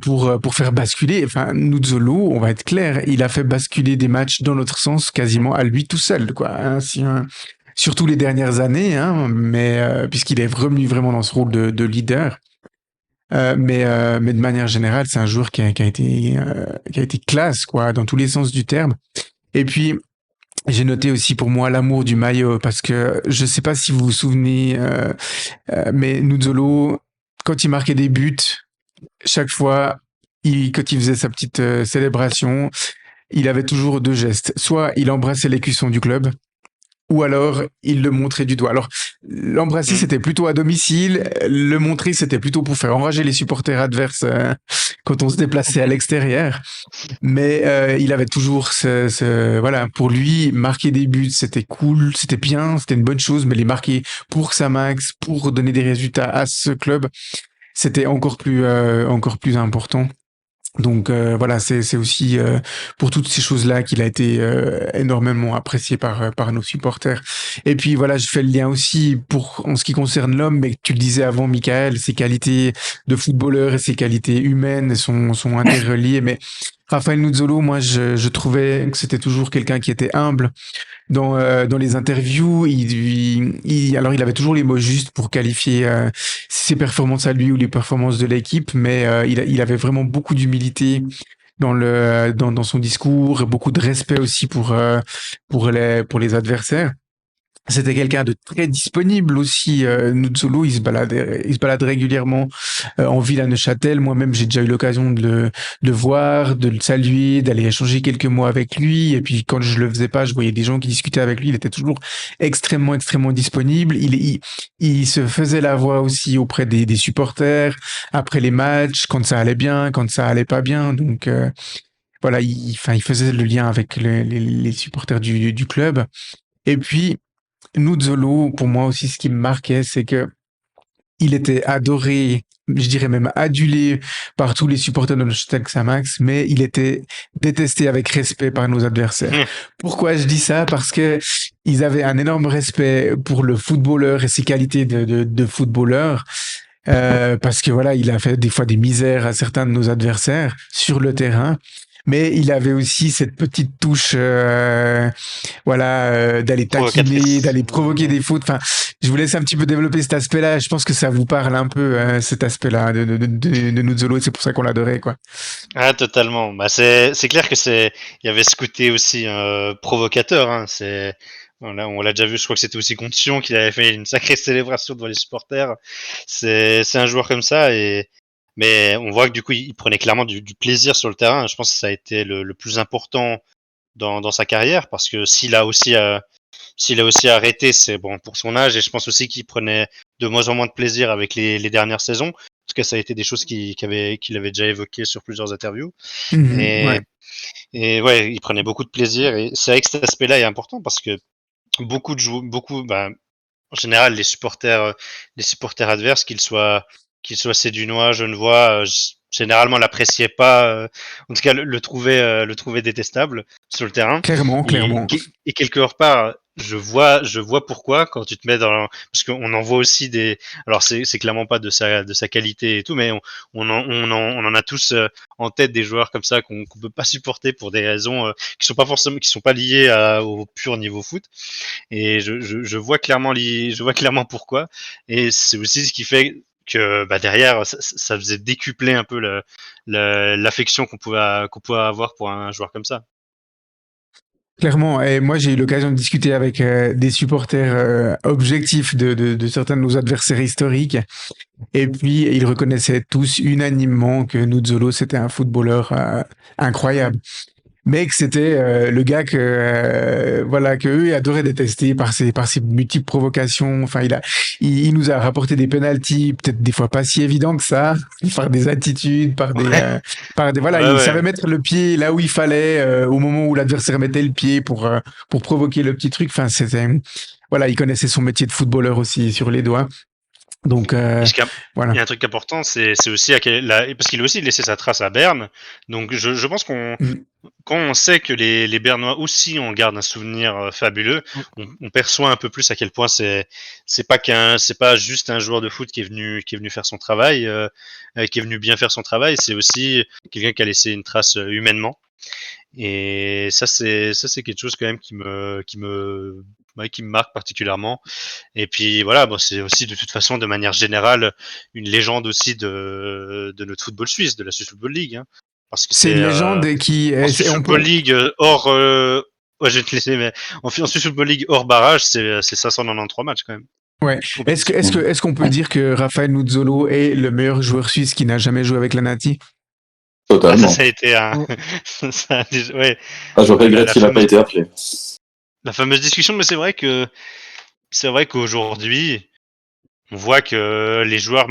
pour faire basculer. Enfin, Nuzzolo, on va être clair, il a fait basculer des matchs dans notre sens quasiment à lui tout seul, quoi. Hein, surtout les dernières années, hein, mais puisqu'il est revenu vraiment dans ce rôle de leader. Mais de manière générale, c'est un joueur qui a été classe, quoi, dans tous les sens du terme. Et puis, j'ai noté aussi pour moi l'amour du maillot, parce que je sais pas si vous vous souvenez, mais Nuzzolo, quand il marquait des buts, chaque fois, quand il faisait sa petite célébration, il avait toujours deux gestes. Soit il embrassait l'écusson du club, ou alors il le montrait du doigt. Alors l'embrasser c'était plutôt à domicile, le montrer c'était plutôt pour faire enrager les supporters adverses quand on se déplaçait à l'extérieur. Mais il avait toujours voilà, pour lui marquer des buts c'était cool, c'était bien, c'était une bonne chose, mais les marquer pour Xamax, pour donner des résultats à ce club, c'était encore plus important. Donc voilà, c'est aussi pour toutes ces choses-là qu'il a été énormément apprécié par nos supporters. Et puis voilà, je fais le lien aussi en ce qui concerne l'homme, mais tu le disais avant, Michael, ses qualités de footballeur et ses qualités humaines sont interreliées. Mais Raphaël Nuzzolo, moi, je trouvais que c'était toujours quelqu'un qui était humble, dans les interviews, alors il avait toujours les mots justes pour qualifier ses performances à lui ou les performances de l'équipe, mais il avait vraiment beaucoup d'humilité dans son discours, et beaucoup de respect aussi pour les adversaires. C'était quelqu'un de très disponible aussi. Nuzzolo, il se balade régulièrement en ville à Neuchâtel. Moi-même, j'ai déjà eu l'occasion de le voir, de le saluer, d'aller échanger quelques mots avec lui. Et puis, quand je le faisais pas, je voyais des gens qui discutaient avec lui. Il était toujours extrêmement, extrêmement disponible. Il se faisait la voix aussi auprès des supporters, après les matchs, quand ça allait bien, quand ça allait pas bien. Donc, voilà, il faisait le lien avec les supporters du club. Et puis, Nuzzolo, pour moi aussi, ce qui me marquait, c'est que il était adoré, je dirais même adulé par tous les supporters de Neuchâtel Xamax, mais il était détesté avec respect par nos adversaires. Pourquoi je dis ça? Parce que ils avaient un énorme respect pour le footballeur et ses qualités de footballeur, parce que voilà, il a fait des fois des misères à certains de nos adversaires sur le terrain. Mais il avait aussi cette petite touche, voilà, d'aller taquiner, Provocatrice. d'aller provoquer des fautes. Enfin, je vous laisse un petit peu développer cet aspect-là. Je pense que ça vous parle un peu, cet aspect-là de Nuzzolo. C'est pour ça qu'on l'adorait, quoi. Ah, totalement. Bah, c'est clair que il y avait ce côté aussi provocateur. Hein. On l'a déjà vu. Je crois que c'était aussi contre Sion qu'il avait fait une sacrée célébration devant les supporters. C'est un joueur comme ça mais on voit que du coup il prenait clairement du plaisir sur le terrain. Je pense que ça a été le plus important dans sa carrière parce que s'il a aussi arrêté, c'est bon pour son âge et je pense aussi qu'il prenait de moins en moins de plaisir avec les dernières saisons. En tout cas, ça a été des choses qu'il avait déjà évoquées sur plusieurs interviews. Et, Ouais. et ouais, il prenait beaucoup de plaisir. Et c'est vrai que cet aspect-là est important parce que en général, les supporters adverses, qu'ils soient sédunois, genevois, généralement l'appréciaient pas. En tout cas, le trouvaient détestable sur le terrain. Clairement, Et, clairement. et quelque part, je vois pourquoi quand tu te mets parce qu'on en voit aussi alors c'est clairement pas de sa qualité et tout, mais on en a tous en tête des joueurs comme ça qu'on peut pas supporter pour des raisons qui sont pas liées au pur niveau foot. Et je vois je vois clairement pourquoi. Et c'est aussi ce qui fait que bah, derrière, ça faisait décupler un peu l'affection qu'on pouvait avoir pour un joueur comme ça. Clairement, et moi j'ai eu l'occasion de discuter avec des supporters objectifs de certains de nos adversaires historiques, et puis ils reconnaissaient tous unanimement que Nuzzolo c'était un footballeur incroyable, mais que c'était le gars que voilà que eux adoraient détester par ses multiples provocations. Enfin, il nous a rapporté des penalties, peut-être des fois pas si évidents que ça, par des attitudes, Ouais, par des voilà, ouais, il ouais. savait mettre le pied là où il fallait au moment où l'adversaire mettait le pied pour provoquer le petit truc. Enfin, c'était voilà, il connaissait son métier de footballeur aussi sur les doigts. Donc Et il voilà. y a un truc important, c'est aussi parce qu'il a aussi laissé sa trace à Berne. Donc je pense Mm. quand on sait que les Bernois aussi en gardent un souvenir fabuleux, on perçoit un peu plus à quel point c'est pas juste un joueur de foot qui est venu faire son travail, qui est venu bien faire son travail. C'est aussi quelqu'un qui a laissé une trace humainement. Et ça c'est quelque chose quand même qui me marque particulièrement. Et puis voilà, bon, c'est aussi de toute façon de manière générale une légende aussi de notre football suisse, de la Swiss Football League, hein. Parce que C'est une c'est légende qui en Swiss Football League hors ouais, je vais te laisser, mais en Swiss Football League hors barrage, c'est 593 matchs quand même. ouais. Compétition. Est-ce qu'on peut dire que Rafael Nuzzolo est le meilleur joueur suisse qui n'a jamais joué avec la Nati? Ah, Totalement. ça a été un, Mm. ouais, Ah, je regrette la qu'il n'a pas fameuse, été appelé. la fameuse discussion, mais c'est vrai qu'aujourd'hui, on voit que les joueurs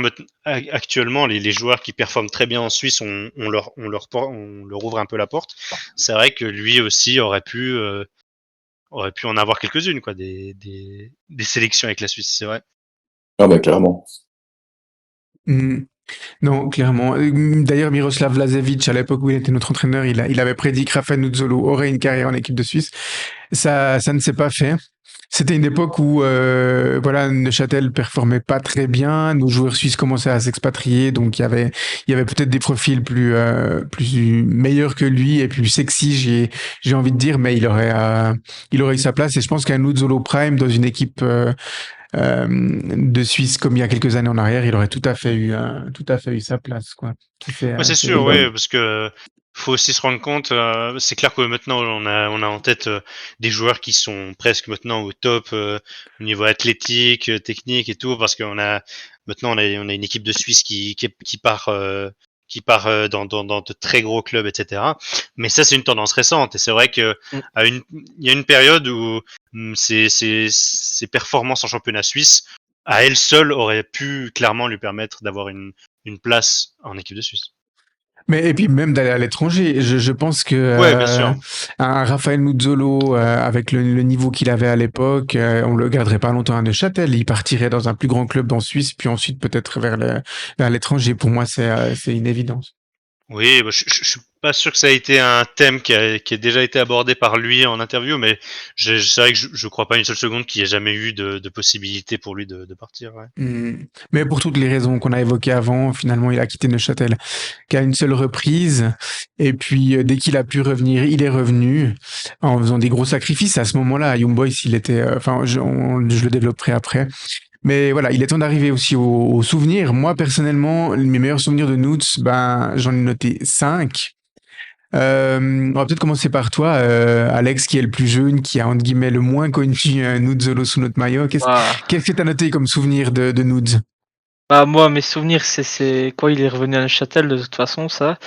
actuellement, les joueurs qui performent très bien en Suisse, on leur ouvre un peu la porte. C'est vrai que lui aussi aurait pu en avoir quelques-unes, quoi, des sélections avec la Suisse, c'est vrai. Ah bah clairement. Hmm. Non, clairement. D'ailleurs, Miroslav Vlasevic, à l'époque où il était notre entraîneur, il avait prédit que Rafael Nuzzolo aurait une carrière en équipe de Suisse. Ça ne s'est pas fait. C'était une époque où voilà, Neuchâtel performait pas très bien, nos joueurs suisses commençaient à s'expatrier, donc il y avait peut-être des profils plus meilleurs que lui et plus sexy, j'ai envie de dire, mais il aurait eu sa place et je pense qu'un Nuzzolo Prime dans une équipe de Suisse comme il y a quelques années en arrière, il aurait tout à fait eu sa place, quoi. Ouais, c'est C'est sûr, évident. oui, parce que faut aussi se rendre compte, c'est clair que maintenant on a en tête des joueurs qui sont presque maintenant au top au niveau athlétique, technique et tout, parce qu'on a maintenant on a une équipe de Suisse qui part dans de très gros clubs, etc. Mais ça c'est une tendance récente et c'est vrai que Mm. il y a une période où ces performances en championnat suisse à elles seules auraient pu clairement lui permettre d'avoir une place en équipe de Suisse. Mais et puis même d'aller à l'étranger, je pense que Ouais, bien sûr. un Raphaël Nuzzolo avec le niveau qu'il avait à l'époque, on le garderait pas longtemps à Neuchâtel. Il partirait dans un plus grand club en Suisse, puis ensuite peut-être vers l'étranger. Pour moi, c'est une évidence. Oui, bah, je suis pas sûr que ça a été un thème qui a déjà été abordé par lui en interview, mais c'est vrai que je crois pas une seule seconde qu'il y ait jamais eu de possibilité pour lui de partir. Ouais. Mais pour toutes les raisons qu'on a évoquées avant, finalement, il a quitté Neuchâtel qu'à une seule reprise. Et puis, dès qu'il a pu revenir, il est revenu en faisant des gros sacrifices. À ce moment-là, à Young Boys, il était, je le développerai après. Mais voilà, il est temps d'arriver aussi aux souvenirs. Moi, personnellement, mes meilleurs souvenirs de Noots, ben, j'en ai noté 5. On va peut-être commencer par toi, Alex, qui est le plus jeune, qui a entre guillemets le moins connu Noots Zolo sous notre maillot. Ouah. Qu'est-ce que tu as noté comme souvenir de Noots? Bah, moi, mes souvenirs, c'est quand il est revenu à Neuchâtel, de toute façon, ça.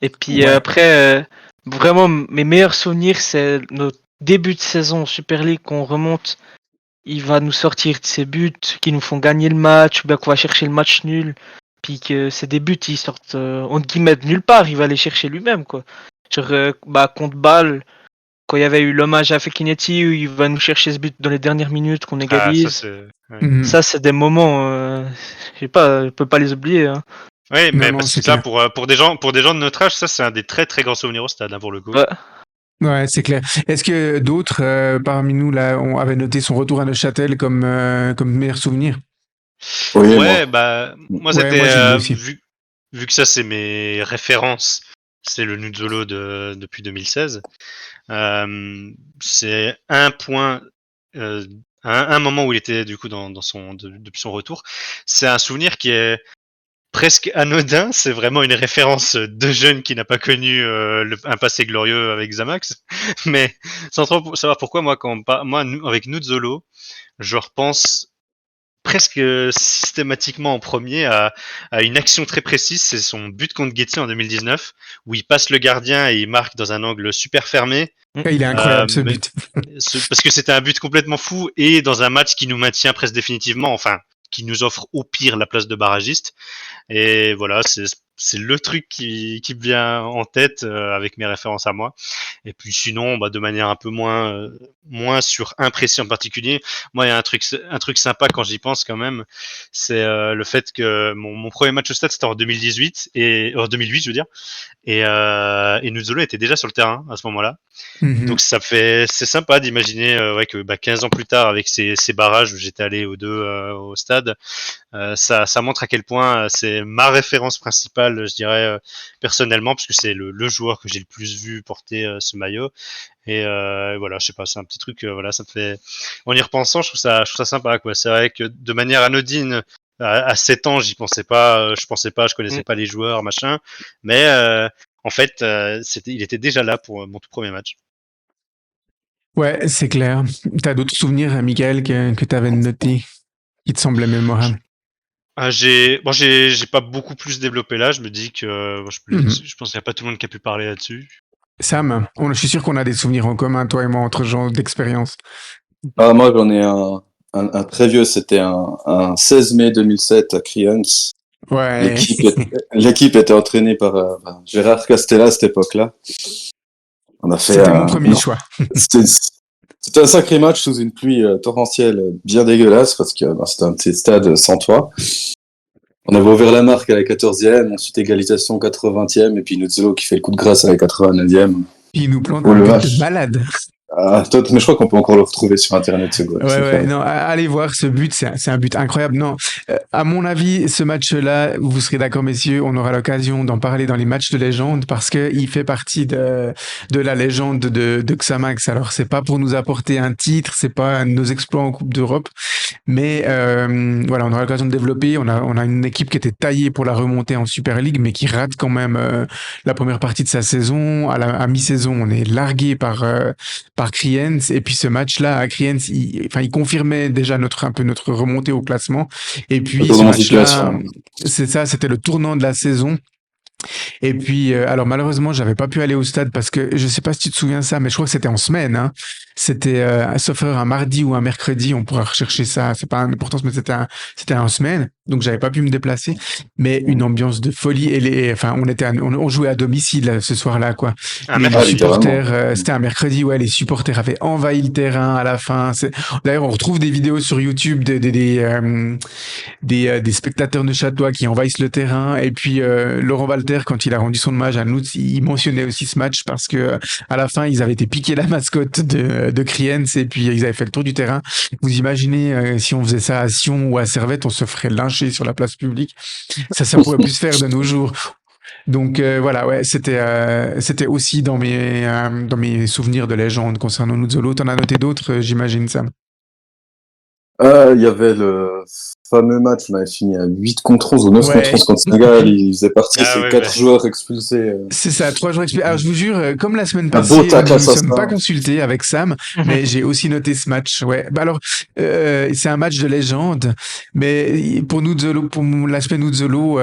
Et puis Ouais. après, vraiment, mes meilleurs souvenirs, c'est notre début de saison en Super League, qu'on remonte. Il va nous sortir de ses buts qui nous font gagner le match, ou bien qu'on va chercher le match nul. Puis que ces des buts, ils sortent entre guillemets de nulle part, il va les chercher lui-même, quoi. Genre, contre Bâle, quand il y avait eu l'hommage à Fekhinetti, où il va nous chercher ce but dans les dernières minutes qu'on Ah, ça égalise. c'est. Ouais. Mhm. Ça, c'est des moments, je sais pas, je peux pas les oublier. Hein. Oui, Non, mais non, parce c'est que ça, clair. pour des gens de notre âge, ça c'est un des très très grands souvenirs au stade, hein, pour le coup. Ouais. Ouais, c'est clair. Est-ce que d'autres parmi nous là avaient noté son retour à Neuchâtel comme meilleur souvenir? Oui, Ouais, moi. bah moi Ouais, c'était moi j'ai mis aussi. vu que ça c'est mes références, c'est le Nuzzolo depuis 2016. C'est un point, euh, un moment où il était du coup depuis son retour. C'est un souvenir qui est presque anodin. C'est vraiment une référence de jeune qui n'a pas connu un passé glorieux avec Zamax. Mais sans trop savoir pourquoi, moi, avec Nuzzolo, je repense presque systématiquement en premier à une action très précise, c'est son but contre Getse en 2019, où il passe le gardien et il marque dans un angle super fermé. Il est incroyable ce Mais but. parce que c'était un but complètement fou et dans un match qui nous maintient presque définitivement, enfin, qui nous offre au pire la place de barragiste. Et voilà, c'est le truc qui me vient en tête avec mes références à moi. Et puis sinon, bah, de manière un peu moins sur un précis en particulier, moi il y a un truc sympa quand j'y pense quand même, c'est le fait que mon premier match au stade c'était en 2018 et en 2008 je veux dire, et Nuzzolo était déjà sur le terrain à ce moment-là. Mhm. Donc c'est sympa d'imaginer ouais, que 15 ans plus tard avec ces barrages où j'étais allé aux deux au stade, ça montre à quel point c'est ma référence principale, je dirais personnellement, parce que c'est le joueur que j'ai le plus vu porter ce maillot. Et voilà, je sais pas, c'est un petit truc, voilà, ça me fait. En y repensant, je trouve ça sympa, quoi. C'est vrai que de manière anodine, à 7 ans, j'y pensais pas, je connaissais Mm. pas les joueurs, machin. Mais en fait, il était déjà là pour mon tout premier match. Ouais, c'est clair. T'as d'autres souvenirs, Michael, que t'avais notés qui te semblaient mémorables? J'ai pas beaucoup plus développé là. Je me dis que Mhm. je pense qu'il n'y a pas tout le monde qui a pu parler là-dessus. Sam, je suis sûr qu'on a des souvenirs en commun, toi et moi, entre gens d'expérience. Ah, moi, j'en ai un très vieux, c'était un 16 mai 2007 à Kriens. Ouais. L'équipe était entraînée par Gérard Castella à cette époque-là. On a fait C'était mon premier non, choix. c'était c'était un sacré match sous une pluie torrentielle bien dégueulasse parce que c'était un petit stade sans toit. On avait ouvert la marque à la 14e, ensuite égalisation 80e, et puis Nuzzolo qui fait le coup de grâce à la 89e. Il nous plante Oh un le but de vache. malade. Ah, mais je crois qu'on peut encore le retrouver sur internet ce goal. Ouais, C'est ouais, fameux. non, allez voir ce but, c'est un but incroyable. Non, à mon avis, ce match-là, vous serez d'accord, messieurs, on aura l'occasion d'en parler dans les matchs de légende parce que il fait partie de la légende de Xamax. Alors, c'est pas pour nous apporter un titre, c'est pas un de nos exploits en Coupe d'Europe, mais voilà, on aura l'occasion de développer. On a une équipe qui était taillée pour la remontée en Super League, mais qui rate quand même la première partie de sa saison. À mi-saison, on est largué par Kriens. Et puis ce match-là, à Kriens, il confirmait déjà un peu notre remontée au classement. Et puis ce Retournement de match-là, situation. c'est ça, c'était le tournant de la saison. Et puis, alors malheureusement, j'avais pas pu aller au stade parce que je sais pas si tu te souviens ça, mais je crois que c'était en semaine. Hein. C'était, sauf erreur, un mardi ou un mercredi. On pourra rechercher ça. C'est pas une importance, mais c'était en semaine. donc j'avais pas pu me déplacer, mais une ambiance de folie. Et enfin, on jouait à domicile ce soir-là, quoi. Un Les mercredi. supporters, c'était un mercredi, ouais, les supporters avaient envahi le terrain à la fin. D'ailleurs, on retrouve des vidéos sur YouTube des spectateurs neuchâtelois qui envahissent le terrain. Et puis Laurent Walter, quand il a rendu son hommage à nous, il mentionnait aussi ce match parce que à la fin, ils avaient été piquer la mascotte de Kriens et puis ils avaient fait le tour du terrain. Vous imaginez si on faisait ça à Sion ou à Servette, on se ferait lyncher sur la place publique. Ça pourrait plus se faire de nos jours. Donc voilà, ouais, c'était aussi dans mes souvenirs de légende concernant Nuzzolo. T'en as noté d'autres, j'imagine, Sam. Il y avait le fameux match, on avait fini à 8 contre 11 ou 9 Ouais. contre 11 contre Sénégal, ils faisaient partie, Ah ces ouais, 4 joueurs expulsés. C'est ça, 3 jours expulsés. Alors je vous jure, comme la semaine Un beau passée, tacle nous ne assassin. sommes pas consultés avec Sam, mais j'ai aussi noté ce match. Ouais. Bah alors, c'est un match de légende, mais pour Nuzzolo, pour l'aspect Nuzzolo,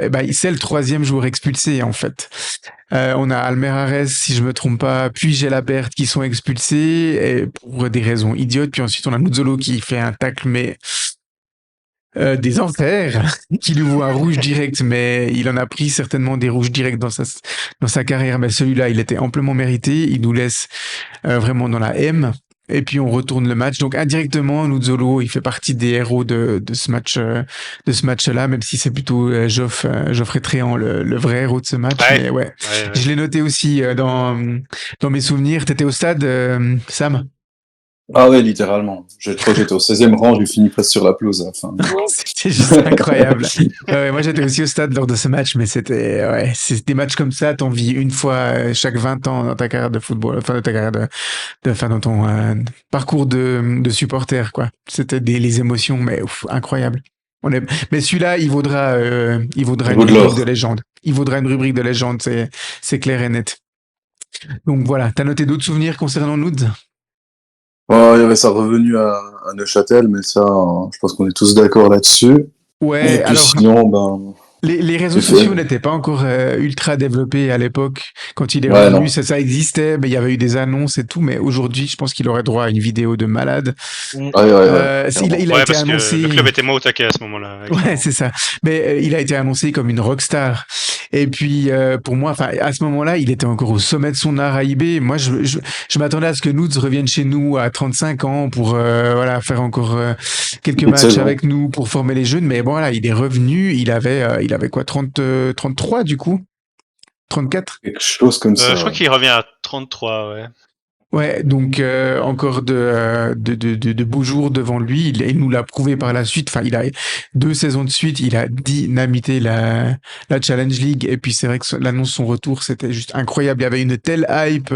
bah, c'est le 3e joueur expulsé en fait. On a Almerares, si je me trompe pas, puis Gelabert qui sont expulsés et pour des raisons idiotes. Puis ensuite, on a Nuzzolo qui fait un tacle, mais des enfers, qui lui vaut un rouge direct, mais il en a pris certainement des rouges directs dans sa carrière. Mais celui-là, il était amplement mérité. Il nous laisse vraiment dans la M. Et puis on retourne le match. Donc indirectement, Nuzzolo, il fait partie des héros de ce match-là, même si c'est plutôt Geoffrey Tréant, le vrai héros de ce match. Ouais. Mais ouais, Ouais. je l'ai noté aussi dans mes souvenirs. T'étais au stade, Sam? Ah ouais, littéralement. Je crois que j'étais au 16e rang, j'ai fini presque sur la pelouse à la fin. C'était juste incroyable. Ouais, moi, j'étais aussi au stade lors de ce match, mais c'est des matchs comme ça, t'en vis une fois chaque 20 ans dans ta carrière de football, enfin, dans ta carrière enfin, dans ton parcours de supporter, quoi. C'était les émotions, mais incroyable. Mais celui-là, il vaudra Il une vaut de rubrique l'or. de légende. Il vaudra une rubrique de légende, c'est clair et net. Donc voilà, t'as noté d'autres souvenirs concernant Nudes? Oh, il y avait ça revenu à Neuchâtel, mais ça, je pense qu'on est tous d'accord là-dessus. Ouais, Et puis alors, sinon, ben, les réseaux c'est fait. sociaux n'étaient pas encore ultra développés à l'époque. Quand il est Ouais, revenu, non. ça existait, mais il y avait eu des annonces et tout. Mais aujourd'hui, je pense qu'il aurait droit à une vidéo de malade. Ouais. Il a Ouais, été parce que annoncé. le club était moins au taquet à ce moment-là. Ouais, c'est ça. Mais il a été annoncé comme une rockstar. Et puis pour moi, enfin à ce moment-là, il était encore au sommet de son art à IB. Moi, je m'attendais à ce que Nudes revienne chez nous à 35 ans pour voilà faire encore quelques Une matchs saison. avec nous pour former les jeunes. Mais bon, voilà, il est revenu. Il avait quoi, 33 du coup, 34. Quelque chose comme ça. Je crois qu'il revient à 33, ouais. Ouais, donc encore de beaux jours devant lui. Il nous l'a prouvé par la suite. Enfin, il a 2 saisons de suite. Il a dynamité la Challenge League. Et puis c'est vrai que l'annonce de son retour, c'était juste incroyable. Il y avait une telle hype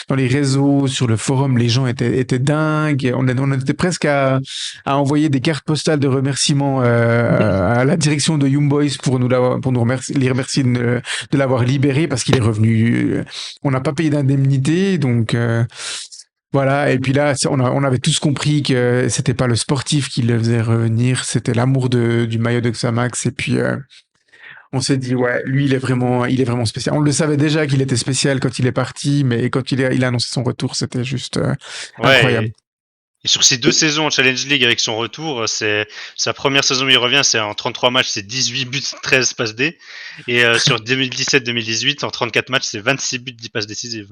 dans les réseaux, sur le forum. Les gens étaient dingues. On était presque à envoyer des cartes postales de remerciements à la direction de Young Boys pour les remercier de l'avoir libéré parce qu'il est revenu. On n'a pas payé d'indemnité, donc voilà. Et puis là, on avait tous compris que c'était pas le sportif qui le faisait revenir, c'était l'amour du maillot de Xamax. Et puis on s'est dit ouais, lui il est vraiment spécial. On le savait déjà qu'il était spécial quand il est parti, mais quand il a annoncé son retour, c'était juste incroyable. Et sur ces 2 saisons en Challenge League avec son retour, c'est sa première saison où il revient, c'est en 33 matchs, c'est 18 buts, 13 passes D. Et sur 2017-2018, en 34 matchs, c'est 26 buts, 10 passes décisives.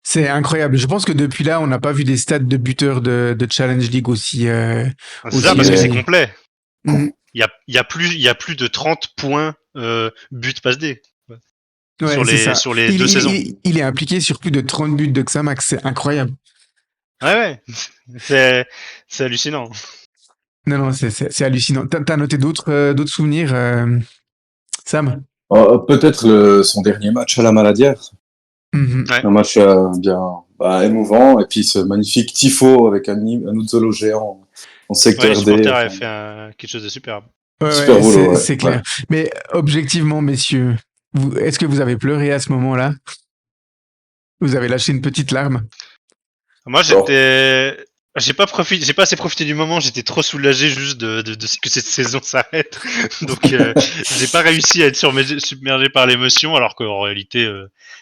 C'est incroyable. Je pense que depuis là, on n'a pas vu des stats de buteurs de Challenge League aussi. C'est ça, parce que c'est complet. Mhm. Il y a plus de 30 points buts passe D. Ouais, sur les 2 saisons. Il est impliqué sur plus de 30 buts de Xamax, c'est incroyable. Ouais. C'est hallucinant. Non, c'est hallucinant. T'as noté d'autres souvenirs, Sam? Peut-être son dernier match à la Maladière. Mhm. Ouais. Un match bien émouvant. Et puis ce magnifique tifo avec un Nuzzolo géant en secteur Les D. supporters avaient fait quelque chose de superbe. Super boulot, ouais. C'est clair. Mais objectivement, messieurs, est-ce que vous avez pleuré à ce moment-là? Vous avez lâché une petite larme? Moi, j'ai pas assez profité du moment, j'étais trop soulagé juste de que cette saison s'arrête. Donc, j'ai pas réussi à être submergé par l'émotion, alors qu'en réalité,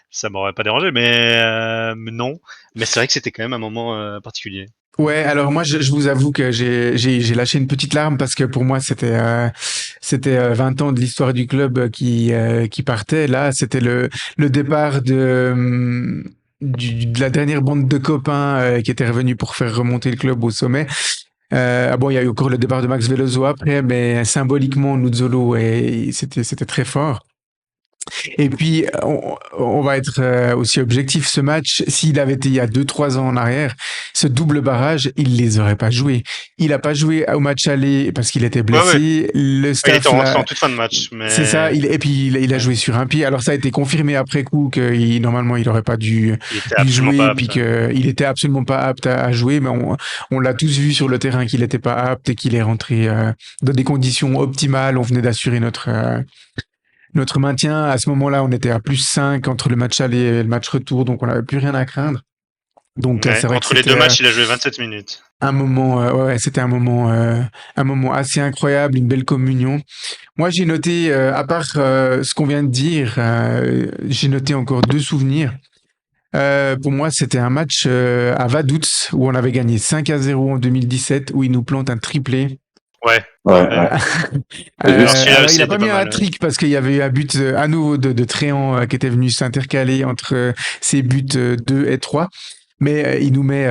ça m'aurait pas dérangé, mais non. Mais c'est vrai que c'était quand même un moment particulier. Ouais, alors moi je vous avoue que j'ai lâché une petite larme parce que pour moi c'était 20 ans de l'histoire du club qui partait. Là, c'était le départ de la dernière bande de copains qui était revenue pour faire remonter le club au sommet. Ah bon, il y a eu encore le départ de Max Veloso après, mais symboliquement Nuzzolo et c'était très fort. Et puis, on va être aussi objectif. Ce match, s'il avait été il y a 2, 3 ans en arrière, ce double barrage, il les aurait pas joués. Il a pas joué au match aller parce qu'il était Ouais, ouais. blessé. Le Il était staff, rentré en là, toute fin de match, c'est ça. mais Et puis, il a ouais, joué sur un pied. Alors, ça a été confirmé après coup que normalement, il aurait pas il était dû absolument pas jouer, puis apte. qu'il était absolument pas apte à jouer. Mais on l'a tous vu sur le terrain qu'il était pas apte et qu'il est rentré dans des conditions optimales. On venait d'assurer notre maintien. À ce moment-là, on était à +5 entre le match aller et le match retour, donc on n'avait plus rien à craindre. Donc Ouais. c'est vrai que Entre les c'était deux matchs, il a joué 27 minutes. un moment, ouais, c'était un moment assez incroyable, une belle communion. Moi, j'ai noté, à part ce qu'on vient de dire, j'ai noté encore 2 souvenirs. Pour moi, c'était un match à Vaduz où on avait gagné 5-0 en 2017, où il nous plante un triplé. Ouais. Ouais, Ouais. ouais. Euh, J'ai vu ça. Celui-là alors, aussi il a était pas pas mis un mal. hat-trick parce qu'il y avait eu un but à nouveau de Tréant qui était venu s'intercaler entre ses buts 2 et 3. Mais il nous met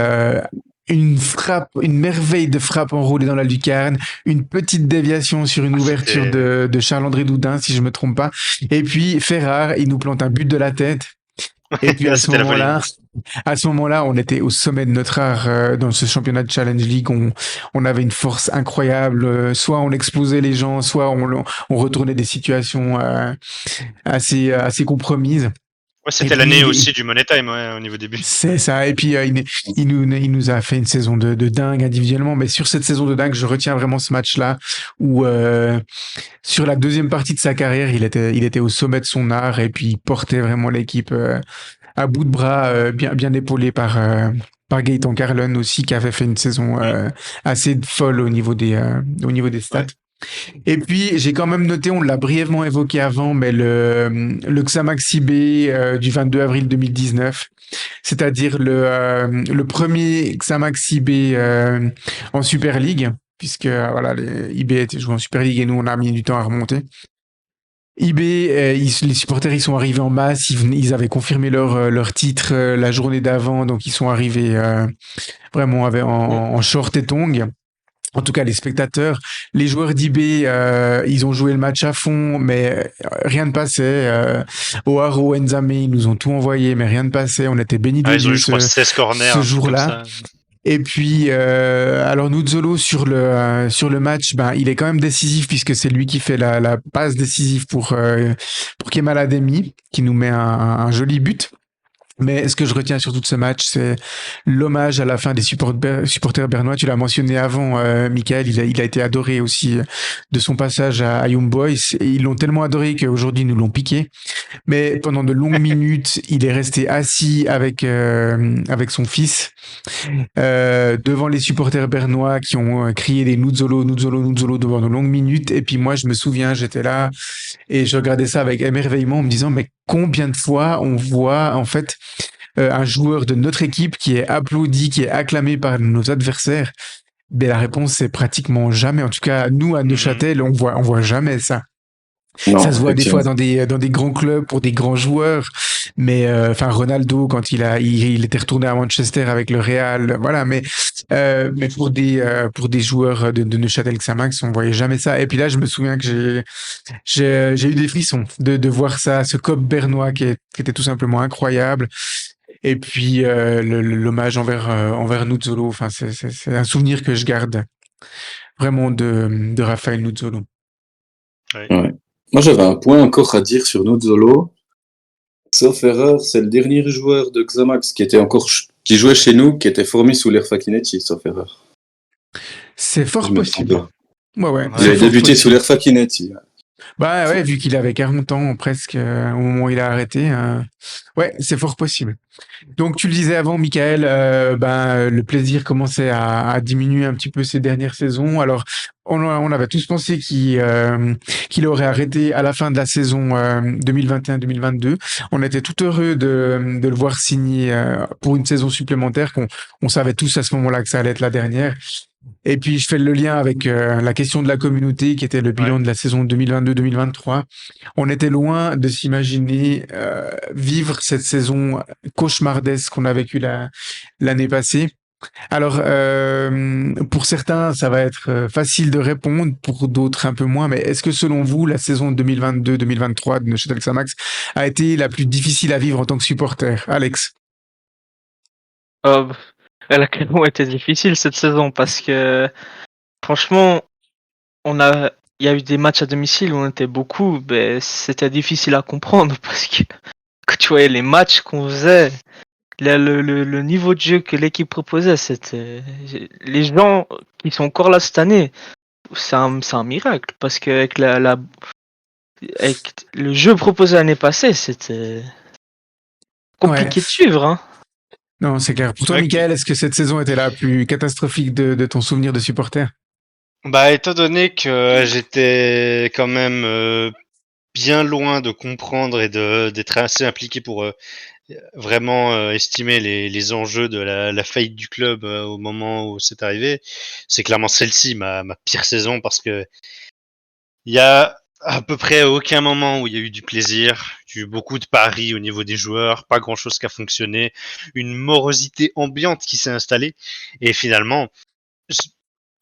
une frappe, une merveille de frappe enroulée dans la lucarne, une petite déviation sur une ouverture C'était de Charles-André Doudin, si je me trompe pas. Et puis Ferrare, il nous plante un but de la tête. Et puis là, c'était la folie. à ce moment-là, on était au sommet de notre art dans ce championnat de Challenge League. On avait une force incroyable. Soit on explosait les gens, soit on retournait des situations assez compromises. Ouais, Et c'était puis l'année aussi du Money Time, ouais, au niveau des buts. c'est ça. Et puis il nous a fait une saison de dingue individuellement. Mais sur cette saison de dingue, je retiens vraiment ce match-là où sur la deuxième partie de sa carrière, il était au sommet de son art et puis il portait vraiment l'équipe à bout de bras, bien épaulé par Gaëtan Carlon aussi, qui avait fait une saison Mm. assez folle au niveau des stats. Ouais. Et puis, j'ai quand même noté, on l'a brièvement évoqué avant, mais le Xamax IB du 22 avril 2019, c'est-à-dire le premier Xamax IB en Super League, puisque voilà, les IB étaient joués en Super League et nous, on a mis du temps à remonter. IB, les supporters ils sont arrivés en masse, ils avaient confirmé leur titre la journée d'avant, donc ils sont arrivés vraiment en short et tongs. En tout cas, les spectateurs, les joueurs d'IB, ils ont joué le match à fond, mais rien ne passait. Oaro, Nzame, ils nous ont tout envoyé, mais rien ne passait. On était bénis de Ah, ils ont eu, Dieu je crois, 16 corners, ce un truc comme jour-là. ça. Et puis, alors Nuzzolo sur le match, ben il est quand même décisif puisque c'est lui qui fait la passe décisive pour Kemal Ademi, qui nous met un joli but. Mais ce que je retiens surtout de ce match, c'est l'hommage à la fin des supporters bernois. Tu l'as mentionné avant, Michael, il a été adoré aussi de son passage à Young Boys. Et ils l'ont tellement adoré qu'aujourd'hui, ils nous l'ont piqué. Mais pendant de longues minutes, il est resté assis avec son fils devant les supporters bernois qui ont crié des Nuzzolo, Nuzzolo, Nuzzolo devant de longues minutes. Et puis moi, je me souviens, j'étais là et je regardais ça avec émerveillement en me disant, mais combien de fois on voit en fait un joueur de notre équipe qui est applaudi, qui est acclamé par nos adversaires? Ben, la réponse, c'est pratiquement jamais. En tout cas, nous, à Mhm. Neuchâtel, on voit jamais ça. Ça Non, se voit des fois effectivement. dans des grands clubs pour des grands joueurs, mais enfin Ronaldo quand il était retourné à Manchester avec le Real, voilà. Mais pour des joueurs de Neuchâtel Xamax, on voyait jamais ça. Et puis là, je me souviens que j'ai eu des frissons de voir ça, ce COP bernois qui était tout simplement incroyable. Et puis l'hommage envers Nuzzolo, enfin c'est un souvenir que je garde vraiment de Raphaël Nuzzolo. Ouais. Ouais. Moi, j'avais un point encore à dire sur Nuzzolo. Sauf erreur, c'est le dernier joueur de Xamax qui était encore qui jouait chez nous, qui était formé sous l'ère Fakinetti, sauf erreur. C'est Je fort me trompe possible. pas. Ouais, Il c'est a fort débuté sous possible. l'ère Fakinetti. Bah ouais, vu qu'il avait 40 ans presque au moment où il a arrêté, ouais, c'est fort possible. Donc tu le disais avant, Michael, le plaisir commençait à diminuer un petit peu ces dernières saisons. Alors on avait tous pensé qu'il aurait arrêté à la fin de la saison 2021-2022. On était tout heureux de le voir signer pour une saison supplémentaire on savait tous à ce moment-là que ça allait être la dernière. Et puis je fais le lien avec la question de la communauté qui était le Ouais. bilan de la saison 2022-2023. On était loin de s'imaginer vivre cette saison cauchemardesque qu'on a vécue l'année passée. Alors, pour certains, ça va être facile de répondre, pour d'autres un peu moins, mais est-ce que selon vous, la saison 2022-2023 de Neuchâtel Xamax a été la plus difficile à vivre en tant que supporter? Alex? Euh, Elle a clairement été difficile cette saison parce que franchement, il y a eu des matchs à domicile où on était beaucoup, ben c'était difficile à comprendre parce que quand tu voyais les matchs qu'on faisait, le niveau de jeu que l'équipe proposait, c'était les gens qui sont encore là cette année, c'est un miracle parce qu'avec avec le jeu proposé l'année passée, c'était Ouais. compliqué de suivre, hein. Non, c'est clair. Pour C'est toi, vrai que, Michael, est-ce que cette saison était la plus catastrophique de ton souvenir de supporter? bah, étant donné que j'étais quand même bien loin de comprendre et d'être assez impliqué pour vraiment estimer les enjeux de la faillite du club au moment où c'est arrivé, c'est clairement celle-ci, ma pire saison, parce que il y a à peu près aucun moment où il y a eu du plaisir, il y a eu beaucoup de paris au niveau des joueurs, pas grand-chose qui a fonctionné, une morosité ambiante qui s'est installée, et finalement,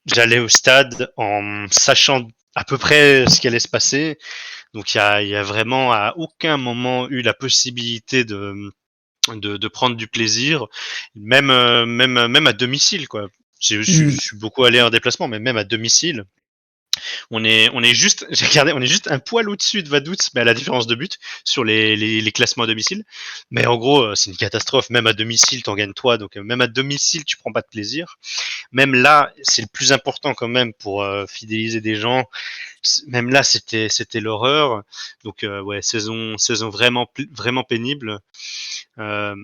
j'allais au stade en sachant à peu près ce qui allait se passer, donc il y a vraiment à aucun moment eu la possibilité de prendre du plaisir, même à domicile, quoi. Je suis beaucoup allé en déplacement, mais même à domicile, on est juste, j'ai regardé, on est juste un poil au-dessus de Vaduz, mais à la différence de but sur les classements à domicile. Mais en gros, c'est une catastrophe. Même à domicile, t'en gagnes 3, donc même à domicile, tu prends pas de plaisir. Même là, c'est le plus important quand même pour fidéliser des gens. Même là, c'était l'horreur. Donc ouais, saison vraiment pénible. Euh,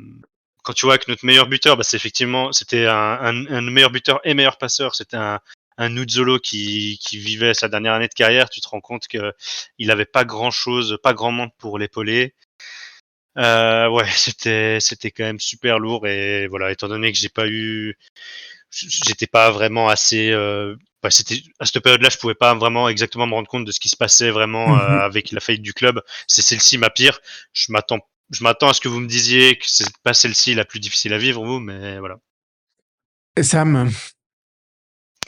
Quand tu vois que notre meilleur buteur, bah, c'était un meilleur buteur et meilleur passeur, c'était un Nuzzolo qui vivait sa dernière année de carrière, tu te rends compte que il avait pas grand chose, pas grand monde pour l'épauler. Ouais, c'était quand même super lourd, et voilà, étant donné que j'étais pas vraiment assez, bah, c'était à cette période-là, je pouvais pas vraiment exactement me rendre compte de ce qui se passait vraiment Mhm. avec la faillite du club. C'est celle-ci ma pire. Je m'attends je m'attends à ce que vous me disiez que c'est pas celle-ci la plus difficile à vivre, vous, mais voilà. Et Sam,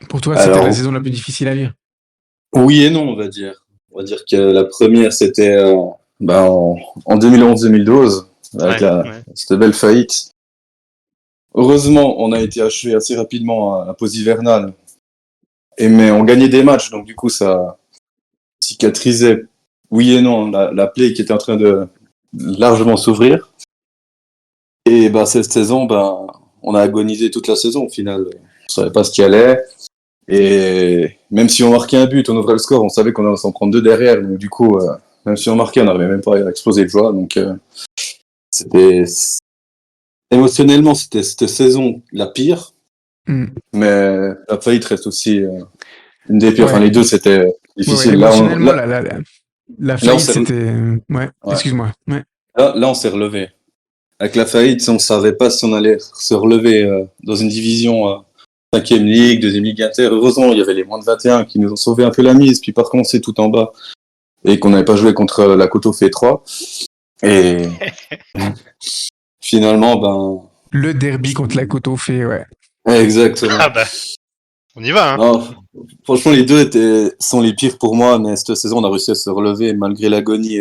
pour toi, c'était la Alors, saison la plus difficile à vivre? oui et non, on va dire. On va dire que la première, c'était en 2011-2012, avec Ouais, ouais. cette belle faillite. Heureusement, on a été achevé assez rapidement à la pause hivernale. Mais on gagnait des matchs, donc du coup, ça cicatrisait, oui et non, la plaie qui était en train de largement s'ouvrir. Et cette saison, on a agonisé toute la saison au final. On savait pas ce qui allait. Et même si on marquait un but, on ouvrait le score, on savait qu'on allait s'en prendre deux derrière. Donc du coup, même si on marquait, on n'arrivait même pas à exploser de joie. Donc c'était émotionnellement, c'était cette saison la pire. Mm. Mais la faillite reste aussi une des pires. Enfin, Ouais. les deux, c'était Ouais, difficile. émotionnellement, la Là, on faillite, c'était... Ouais, ouais. excuse-moi. Ouais. Là, on s'est relevé. Avec la faillite, on savait pas si on allait se relever dans une division 5e ligue, 2e ligue inter. Heureusement, il y avait les moins de 21 qui nous ont sauvé un peu la mise, puis pas recommencer tout en bas, et qu'on n'avait pas joué contre la Coto fait 3. Et finalement, Le derby contre la Coto fait, ouais. exactement. Ah bah, on y va, hein. Non, franchement, les deux sont les pires pour moi, mais cette saison, on a réussi à se relever malgré l'agonie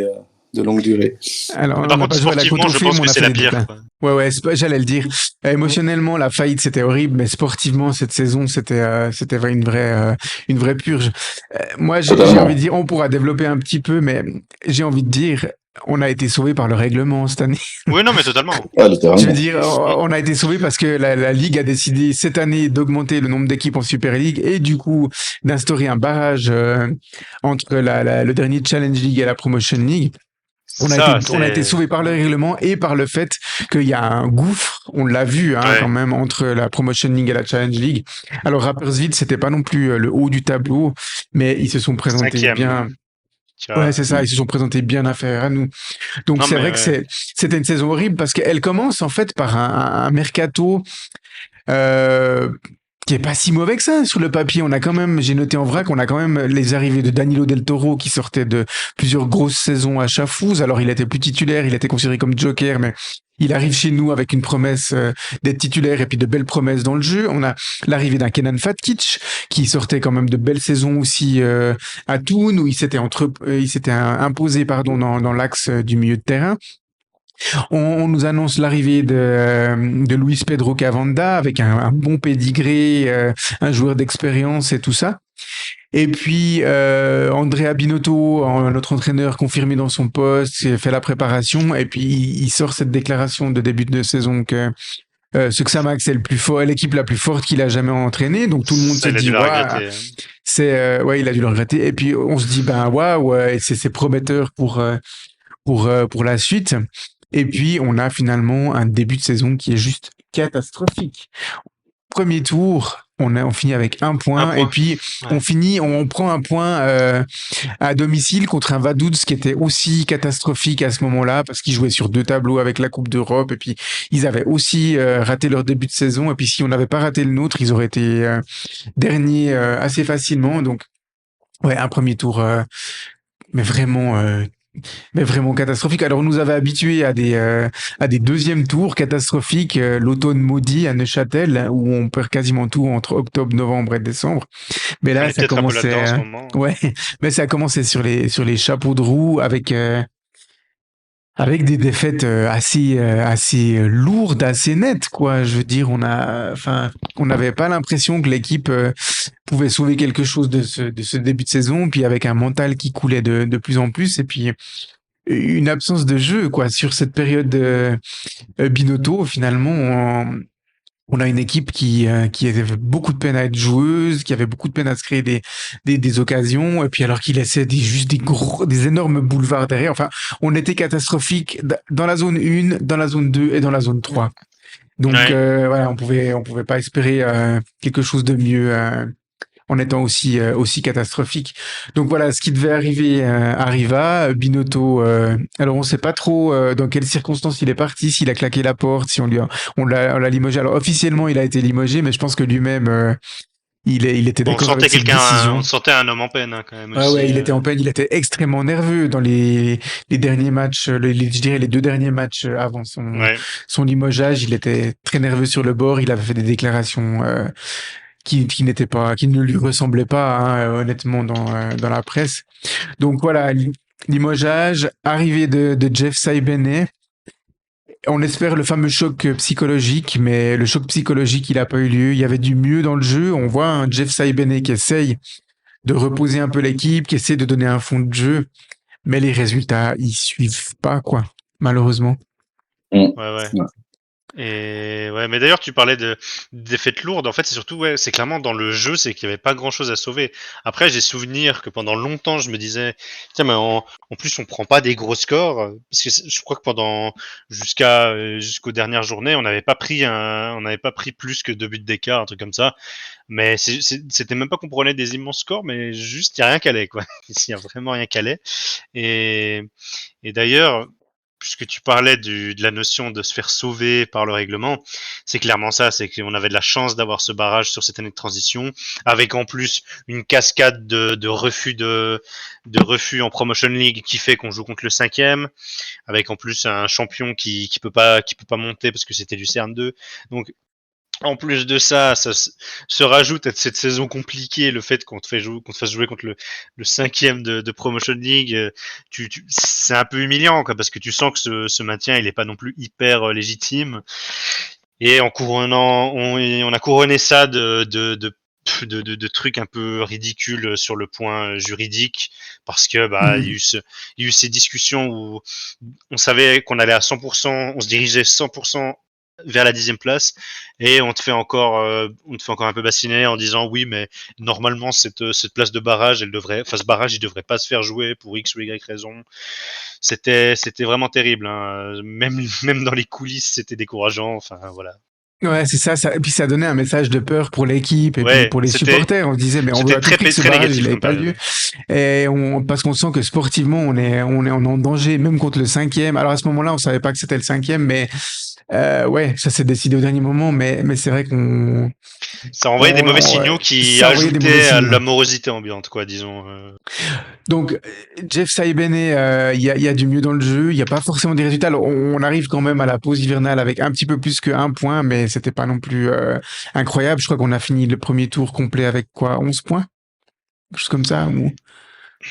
de longue durée. Alors, Mais on par n'a contre, pas joué à la sportivement, Coto je fait, pense mais que on a c'est fait la les deux pire, pleins. quoi. Ouais, ouais, j'allais le dire. Émotionnellement, la faillite, c'était horrible, mais sportivement, cette saison, c'était une vraie purge. Moi, j'ai envie de Totalement. dire, on pourra développer un petit peu, mais j'ai envie de dire, on a été sauvé par le règlement cette année. Oui, non, mais totalement. Ouais, Je littéralement. veux dire, on a été sauvé parce que la Ligue a décidé cette année d'augmenter le nombre d'équipes en Super League et du coup d'instaurer un barrage entre le dernier Challenge League et la Promotion League. On a été sauvé par le règlement et par le fait qu'il y a un gouffre, on l'a vu quand même, entre la Promotion League et la Challenge League. Alors Rapperswil, c'était pas non plus le haut du tableau, mais ils se sont présentés 5e. bien. Ouais, c'est ça, ils se sont présentés bien inférieurs à nous. Donc c'est vrai que c'était une saison horrible parce qu'elle commence en fait par un mercato euh, qui est pas si mauvais que ça sur le papier. On a quand même, j'ai noté en vrac, on a quand même les arrivées de Danilo Del Toro qui sortait de plusieurs grosses saisons à Chafouz. Alors il était plus titulaire, il était considéré comme joker, mais il arrive chez nous avec une promesse d'être titulaire et puis de belles promesses dans le jeu. On a l'arrivée d'un Kenan Fatkic qui sortait quand même de belles saisons aussi à Thun où il s'était imposé dans l'axe du milieu de terrain. On nous annonce l'arrivée de Luis Pedro Cavanda avec un bon pédigré, un joueur d'expérience et tout ça. Et puis Andrea Binotto, notre entraîneur confirmé dans son poste, fait la préparation et puis il sort cette déclaration de début de saison que ce Xamax c'est le plus fort, l'équipe la plus forte qu'il a jamais entraînée. Donc tout le monde se dit ouais, il a dû le regretter. Et puis on se dit waouh, c'est prometteur pour la suite. Et puis, on a finalement un début de saison qui est juste catastrophique. Premier tour, on finit avec un point. Et puis on prend un point à domicile contre un Vaduz qui était aussi catastrophique à ce moment-là parce qu'ils jouaient sur 2 tableaux avec la Coupe d'Europe et puis ils avaient aussi raté leur début de saison et puis si on n'avait pas raté le nôtre, ils auraient été derniers assez facilement. Donc ouais, un premier tour mais vraiment catastrophique. Alors, on nous avait habitués à des deuxièmes tours catastrophiques, l'automne maudit à Neuchâtel, où on perd quasiment tout entre octobre, novembre et décembre. Mais là, ça commençait, mais ça a commencé sur les chapeaux de roue avec des défaites assez lourdes, assez nettes, quoi. Je veux dire, on n'avait pas l'impression que l'équipe pouvait sauver quelque chose de ce début de saison, puis avec un mental qui coulait de plus en plus, et puis une absence de jeu, quoi. Sur cette période Binotto, finalement, on a une équipe qui avait beaucoup de peine à être joueuse, qui avait beaucoup de peine à se créer des occasions, et puis alors qu'il laissait juste des énormes boulevards derrière. Enfin, on était catastrophique dans la zone 1, dans la zone 2 et dans la zone 3. Donc voilà, on pouvait pas espérer quelque chose de mieux en étant aussi catastrophique. Donc voilà, ce qui devait arriver arriva. Binotto, alors on sait pas trop dans quelles circonstances il est parti, s'il a claqué la porte, si on l'a limogé. Alors officiellement, il a été limogé, mais je pense que lui-même il était d'accord avec cette décision. On sentait un homme en peine quand même. Ah ouais, il était en peine, il était extrêmement nerveux dans les derniers matchs, je dirais les 2 derniers matchs avant son limogeage. Il était très nerveux sur le bord. Il avait fait des déclarations qui ne lui ressemblaient pas, honnêtement, dans la presse. Donc voilà, limogeage, arrivée de Jeff Saibene. On espère le fameux choc psychologique, mais le choc psychologique, il n'a pas eu lieu. Il y avait du mieux dans le jeu. On voit un Jeff Saibene qui essaye de reposer un peu l'équipe, qui essaie de donner un fond de jeu, mais les résultats, ils suivent pas, quoi, malheureusement. Ouais. Et ouais, mais d'ailleurs, tu parlais de défaites lourdes. En fait, c'est surtout, c'est clairement dans le jeu, c'est qu'il n'y avait pas grand chose à sauver. Après, j'ai souvenir que pendant longtemps, je me disais, tiens, mais en plus, on prend pas des gros scores. Parce que je crois que jusqu'aux dernières journées, on n'avait pas pris plus que 2 buts d'écart, un truc comme ça. Mais c'était même pas qu'on prenait des immenses scores, mais juste, il n'y a rien qui allait, quoi. Il y a vraiment rien qui allait. Et d'ailleurs, puisque tu parlais de la notion de se faire sauver par le règlement, c'est clairement ça, c'est qu'on avait de la chance d'avoir ce barrage sur cette année de transition, avec en plus une cascade de refus en Promotion League qui fait qu'on joue contre le 5e, avec en plus un champion qui peut pas monter parce que c'était du CERN 2. Donc en plus de ça, se rajoute à cette saison compliquée le fait qu'on te fasse jouer contre le 5e de Promotion League. C'est un peu humiliant, quoi, parce que tu sens que ce maintien, il est pas non plus hyper légitime. Et on a couronné ça de de trucs un peu ridicules sur le point juridique, parce que Mhm. il y a eu ces discussions où on savait qu'on allait à 100%, on se dirigeait 100% vers la 10e place, et on te fait encore un peu bassiner en disant oui, mais normalement cette place de barrage, ce barrage, il devrait pas se faire jouer pour X ou Y raison. C'était vraiment terrible, hein. Même dans les coulisses, c'était décourageant. Enfin voilà. Ouais, c'est ça, ça. Et puis ça donnait un message de peur pour l'équipe et puis Ouais, pour les supporters. On se disait, mais on veut à tout prix que ce très barrage il négatif n'ait comme pas lieu. période. Parce qu'on sent que sportivement on est en danger, même contre le cinquième. Alors à ce moment-là, on savait pas que c'était le cinquième, mais ouais, ça s'est décidé au dernier moment. Mais c'est vrai Ça envoyait des mauvais ouais, signaux qui ça envoyait des mauvais ajoutaient à signaux. la morosité ambiante, quoi, disons. Donc, Jeff Saibene, il y a du mieux dans le jeu. Il n'y a pas forcément des résultats. Alors, on arrive quand même à la pause hivernale avec un petit peu plus qu'un point, mais c'était pas non plus incroyable. Je crois qu'on a fini le premier tour complet avec quoi, 11 points? Quelque chose comme ça,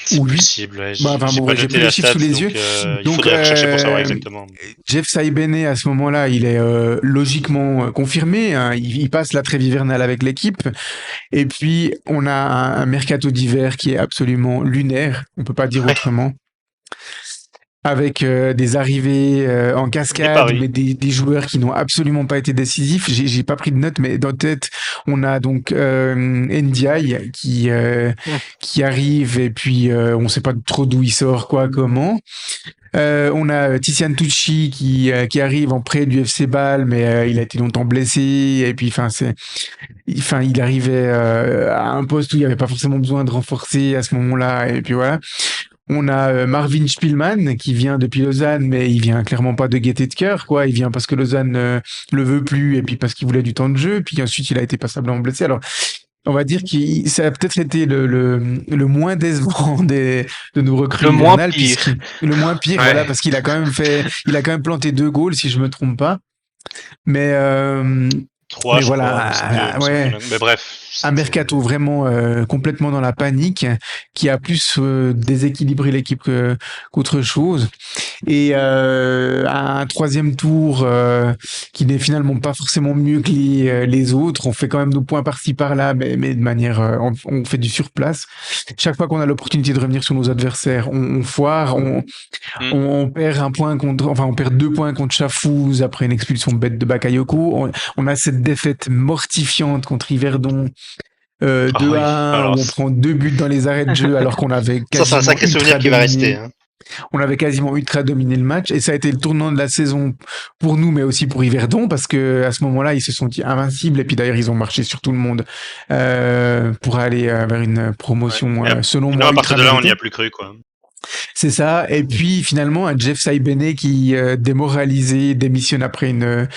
C'est ou 8. possible, ouais. Bah, enfin J'ai bon, pas ouais, j'ai noté plus les la chiffres stat, sous les yeux. donc il Donc, faudrait rechercher pour savoir exactement. Jeff Saibene, à ce moment-là, il est logiquement confirmé, hein. Il passe la trêve hivernale avec l'équipe. Et puis, on a un mercato d'hiver qui est absolument lunaire. On peut pas dire Ouais, autrement. Avec des arrivées en des cascade, mais paris. des joueurs qui n'ont absolument pas été décisifs. J'ai pas pris de notes, mais dans tête, on a donc Ndiaye qui arrive et puis on sait pas trop d'où il sort, quoi, comment. On a Tizian Tucci qui arrive en prêt du FC Bâle, mais il a été longtemps blessé et puis il arrivait à un poste où il n'y avait pas forcément besoin de renforcer à ce moment-là et puis voilà. On a Marvin Spielmann qui vient depuis Lausanne, mais il vient clairement pas de gaieté de cœur, quoi. Il vient parce que Lausanne le veut plus et puis parce qu'il voulait du temps de jeu. Puis ensuite, il a été passablement blessé. Alors, on va dire que ça a peut-être été le moins décevant de nos recrues Le moins hivernales, pire. le moins pire, voilà, Ouais. parce il a quand même planté 2 goals, si je me trompe pas. Mais, euh, 3, mais je crois, il me semble qu'il ouais, y en a. Mais bref, un mercato vraiment complètement dans la panique, qui a plus déséquilibré l'équipe qu'autre chose. Et un troisième tour qui n'est finalement pas forcément mieux que les autres. On fait quand même nos points par-ci par-là, mais de manière, on fait du surplace. Chaque fois qu'on a l'opportunité de revenir sur nos adversaires, on foire, Mm. on perd on perd 2 points contre Chafouz après une expulsion bête de Bakayoko. On a cette défaite mortifiante contre Yverdon. Ah 2 oui, à 1 alors où on prend 2 buts dans les arrêts de jeu alors qu'on avait ça, c'est un quasiment sacré souvenir ultra qui va rester, dominé. hein. On avait quasiment ultra dominé le match et ça a été le tournant de la saison pour nous, mais aussi pour Yverdon parce que à ce moment-là, ils se sont dit invincibles et puis d'ailleurs ils ont marché sur tout le monde pour aller vers une Ouais. promotion selon Et non, moi à partir ultra de là, on n'y méritée. a plus cru, quoi. C'est ça. Et puis finalement, un Jeff Saibene qui démoralisé démissionne après une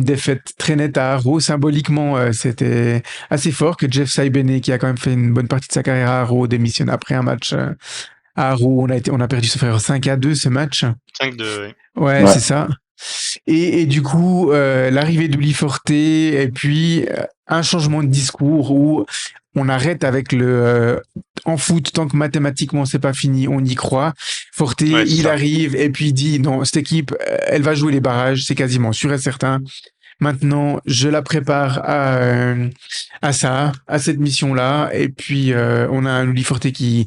défaite très nette à Haro. Symboliquement, c'était assez fort que Jeff Saibene, qui a quand même fait une bonne partie de sa carrière à Haro, démissionne après un match à Haro. On a perdu ce frère 5-2 ce match. 5-2, ouais. Ouais, Ouais. c'est ça. Et du coup, l'arrivée d'Uli Forte et puis un changement de discours où on arrête avec en foot, tant que mathématiquement c'est pas fini, on y croit. Forte, Ouais, c'est il ça. arrive et puis il dit non, cette équipe, elle va jouer les barrages, c'est quasiment sûr et certain. Maintenant, je la prépare à ça, à cette mission-là. Et puis, on a un Uli Forte qui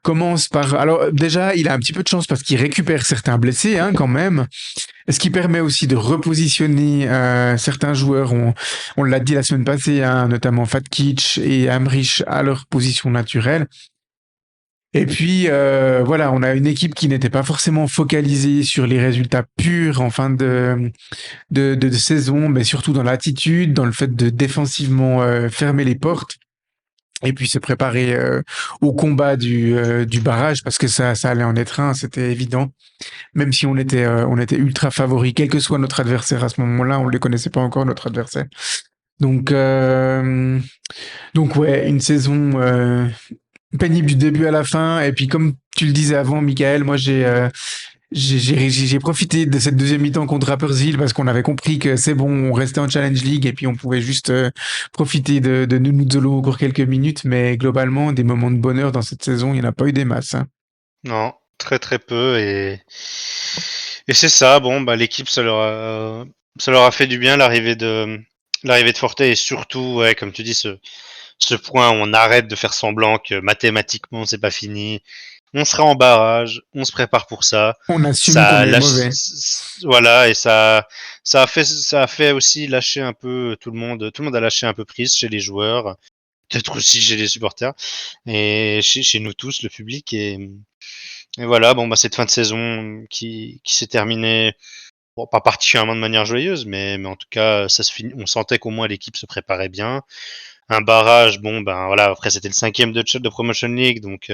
commence par... Alors, déjà, il a un petit peu de chance parce qu'il récupère certains blessés, hein, quand même. Ce qui permet aussi de repositionner certains joueurs. On l'a dit la semaine passée, hein, notamment Fatkic et Amrich à leur position naturelle. Et puis voilà, on a une équipe qui n'était pas forcément focalisée sur les résultats purs en fin de saison, mais surtout dans l'attitude, dans le fait de défensivement fermer les portes. Et puis se préparer au combat du barrage parce que ça allait en être un, c'était évident. Même si on était ultra favori, quel que soit notre adversaire à ce moment-là, on ne les connaissait pas encore notre adversaire. Donc donc ouais, une saison pénible du début à la fin. Et puis comme tu le disais avant, Michael, moi j'ai profité de cette deuxième mi-temps contre Rapperswil parce qu'on avait compris que c'est bon, on restait en Challenge League et puis on pouvait juste profiter de Nounou Zolo encore quelques minutes. Mais globalement, des moments de bonheur dans cette saison, il n'y en a pas eu des masses, hein. Non, très très peu, et c'est ça. Bon, bah l'équipe, ça leur a fait du bien, l'arrivée de Forte, et surtout, ouais, comme tu dis, ce point où on arrête de faire semblant que mathématiquement c'est pas fini. On sera en barrage, on se prépare pour ça. On assume qu'on est mauvais. Voilà, et ça a fait aussi lâcher un peu tout le monde. Tout le monde a lâché un peu prise chez les joueurs, peut-être aussi chez les supporters et chez nous tous, le public. Et voilà, bon, bah, cette fin de saison qui s'est terminée, bon, pas particulièrement de manière joyeuse, mais en tout cas, ça se finit. On sentait qu'au moins l'équipe se préparait bien. Un barrage, bon, ben voilà, après c'était le 5e de Promotion League, donc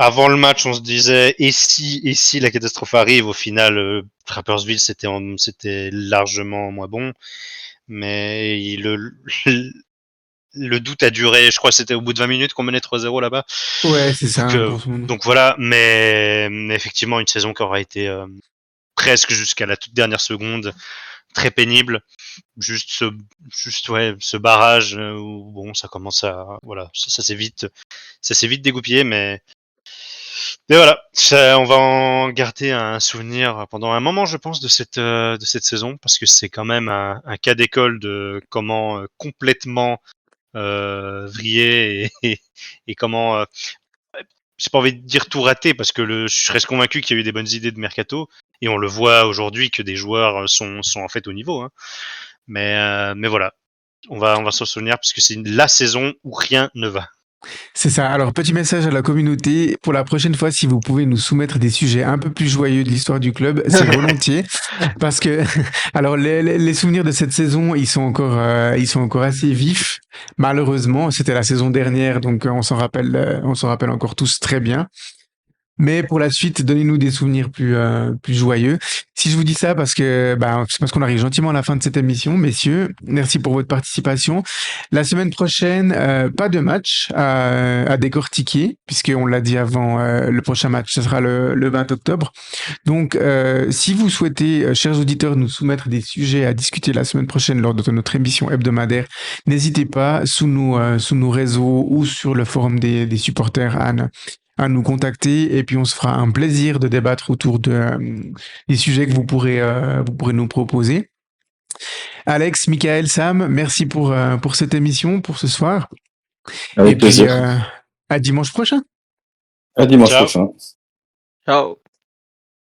avant le match, on se disait et si la catastrophe arrive. Au final, Trappersville c'était largement moins bon, mais le doute a duré. Je crois que c'était au bout de 20 minutes qu'on menait 3-0 là-bas. Ouais, c'est ça, Donc, grosso modo. donc voilà, mais effectivement une saison qui aura été presque jusqu'à la toute dernière seconde très pénible. Juste ce barrage où bon, ça commence à voilà, ça s'est vite dégoupillé, mais voilà, on va en garder un souvenir pendant un moment, je pense, de cette saison, parce que c'est quand même un cas d'école de comment complètement vriller et comment j'ai pas envie de dire tout rater, parce que je reste convaincu qu'il y a eu des bonnes idées de mercato, et on le voit aujourd'hui que des joueurs sont en fait au niveau, hein. Mais voilà, on va s'en souvenir parce que c'est la saison où rien ne va. C'est ça. Alors, petit message à la communauté. Pour la prochaine fois, si vous pouvez nous soumettre des sujets un peu plus joyeux de l'histoire du club, c'est volontiers. Parce que, alors, les souvenirs de cette saison, ils sont encore assez vifs. Malheureusement, c'était la saison dernière, donc on s'en rappelle encore tous très bien. Mais pour la suite, donnez-nous des souvenirs plus joyeux. Si je vous dis ça, c'est parce qu'on arrive gentiment à la fin de cette émission, messieurs. Merci pour votre participation. La semaine prochaine, pas de match à décortiquer, puisqu'on l'a dit avant, le prochain match, ce sera le 20 octobre. Donc, si vous souhaitez, chers auditeurs, nous soumettre des sujets à discuter la semaine prochaine lors de notre émission hebdomadaire, n'hésitez pas sous nos réseaux ou sur le forum des supporters à nous contacter, et puis on se fera un plaisir de débattre autour des sujets que vous pourrez nous proposer. Alex, Michael, Sam, merci pour cette émission, pour ce soir. Avec et plaisir. puis à dimanche prochain. À dimanche Ciao. prochain. Ciao.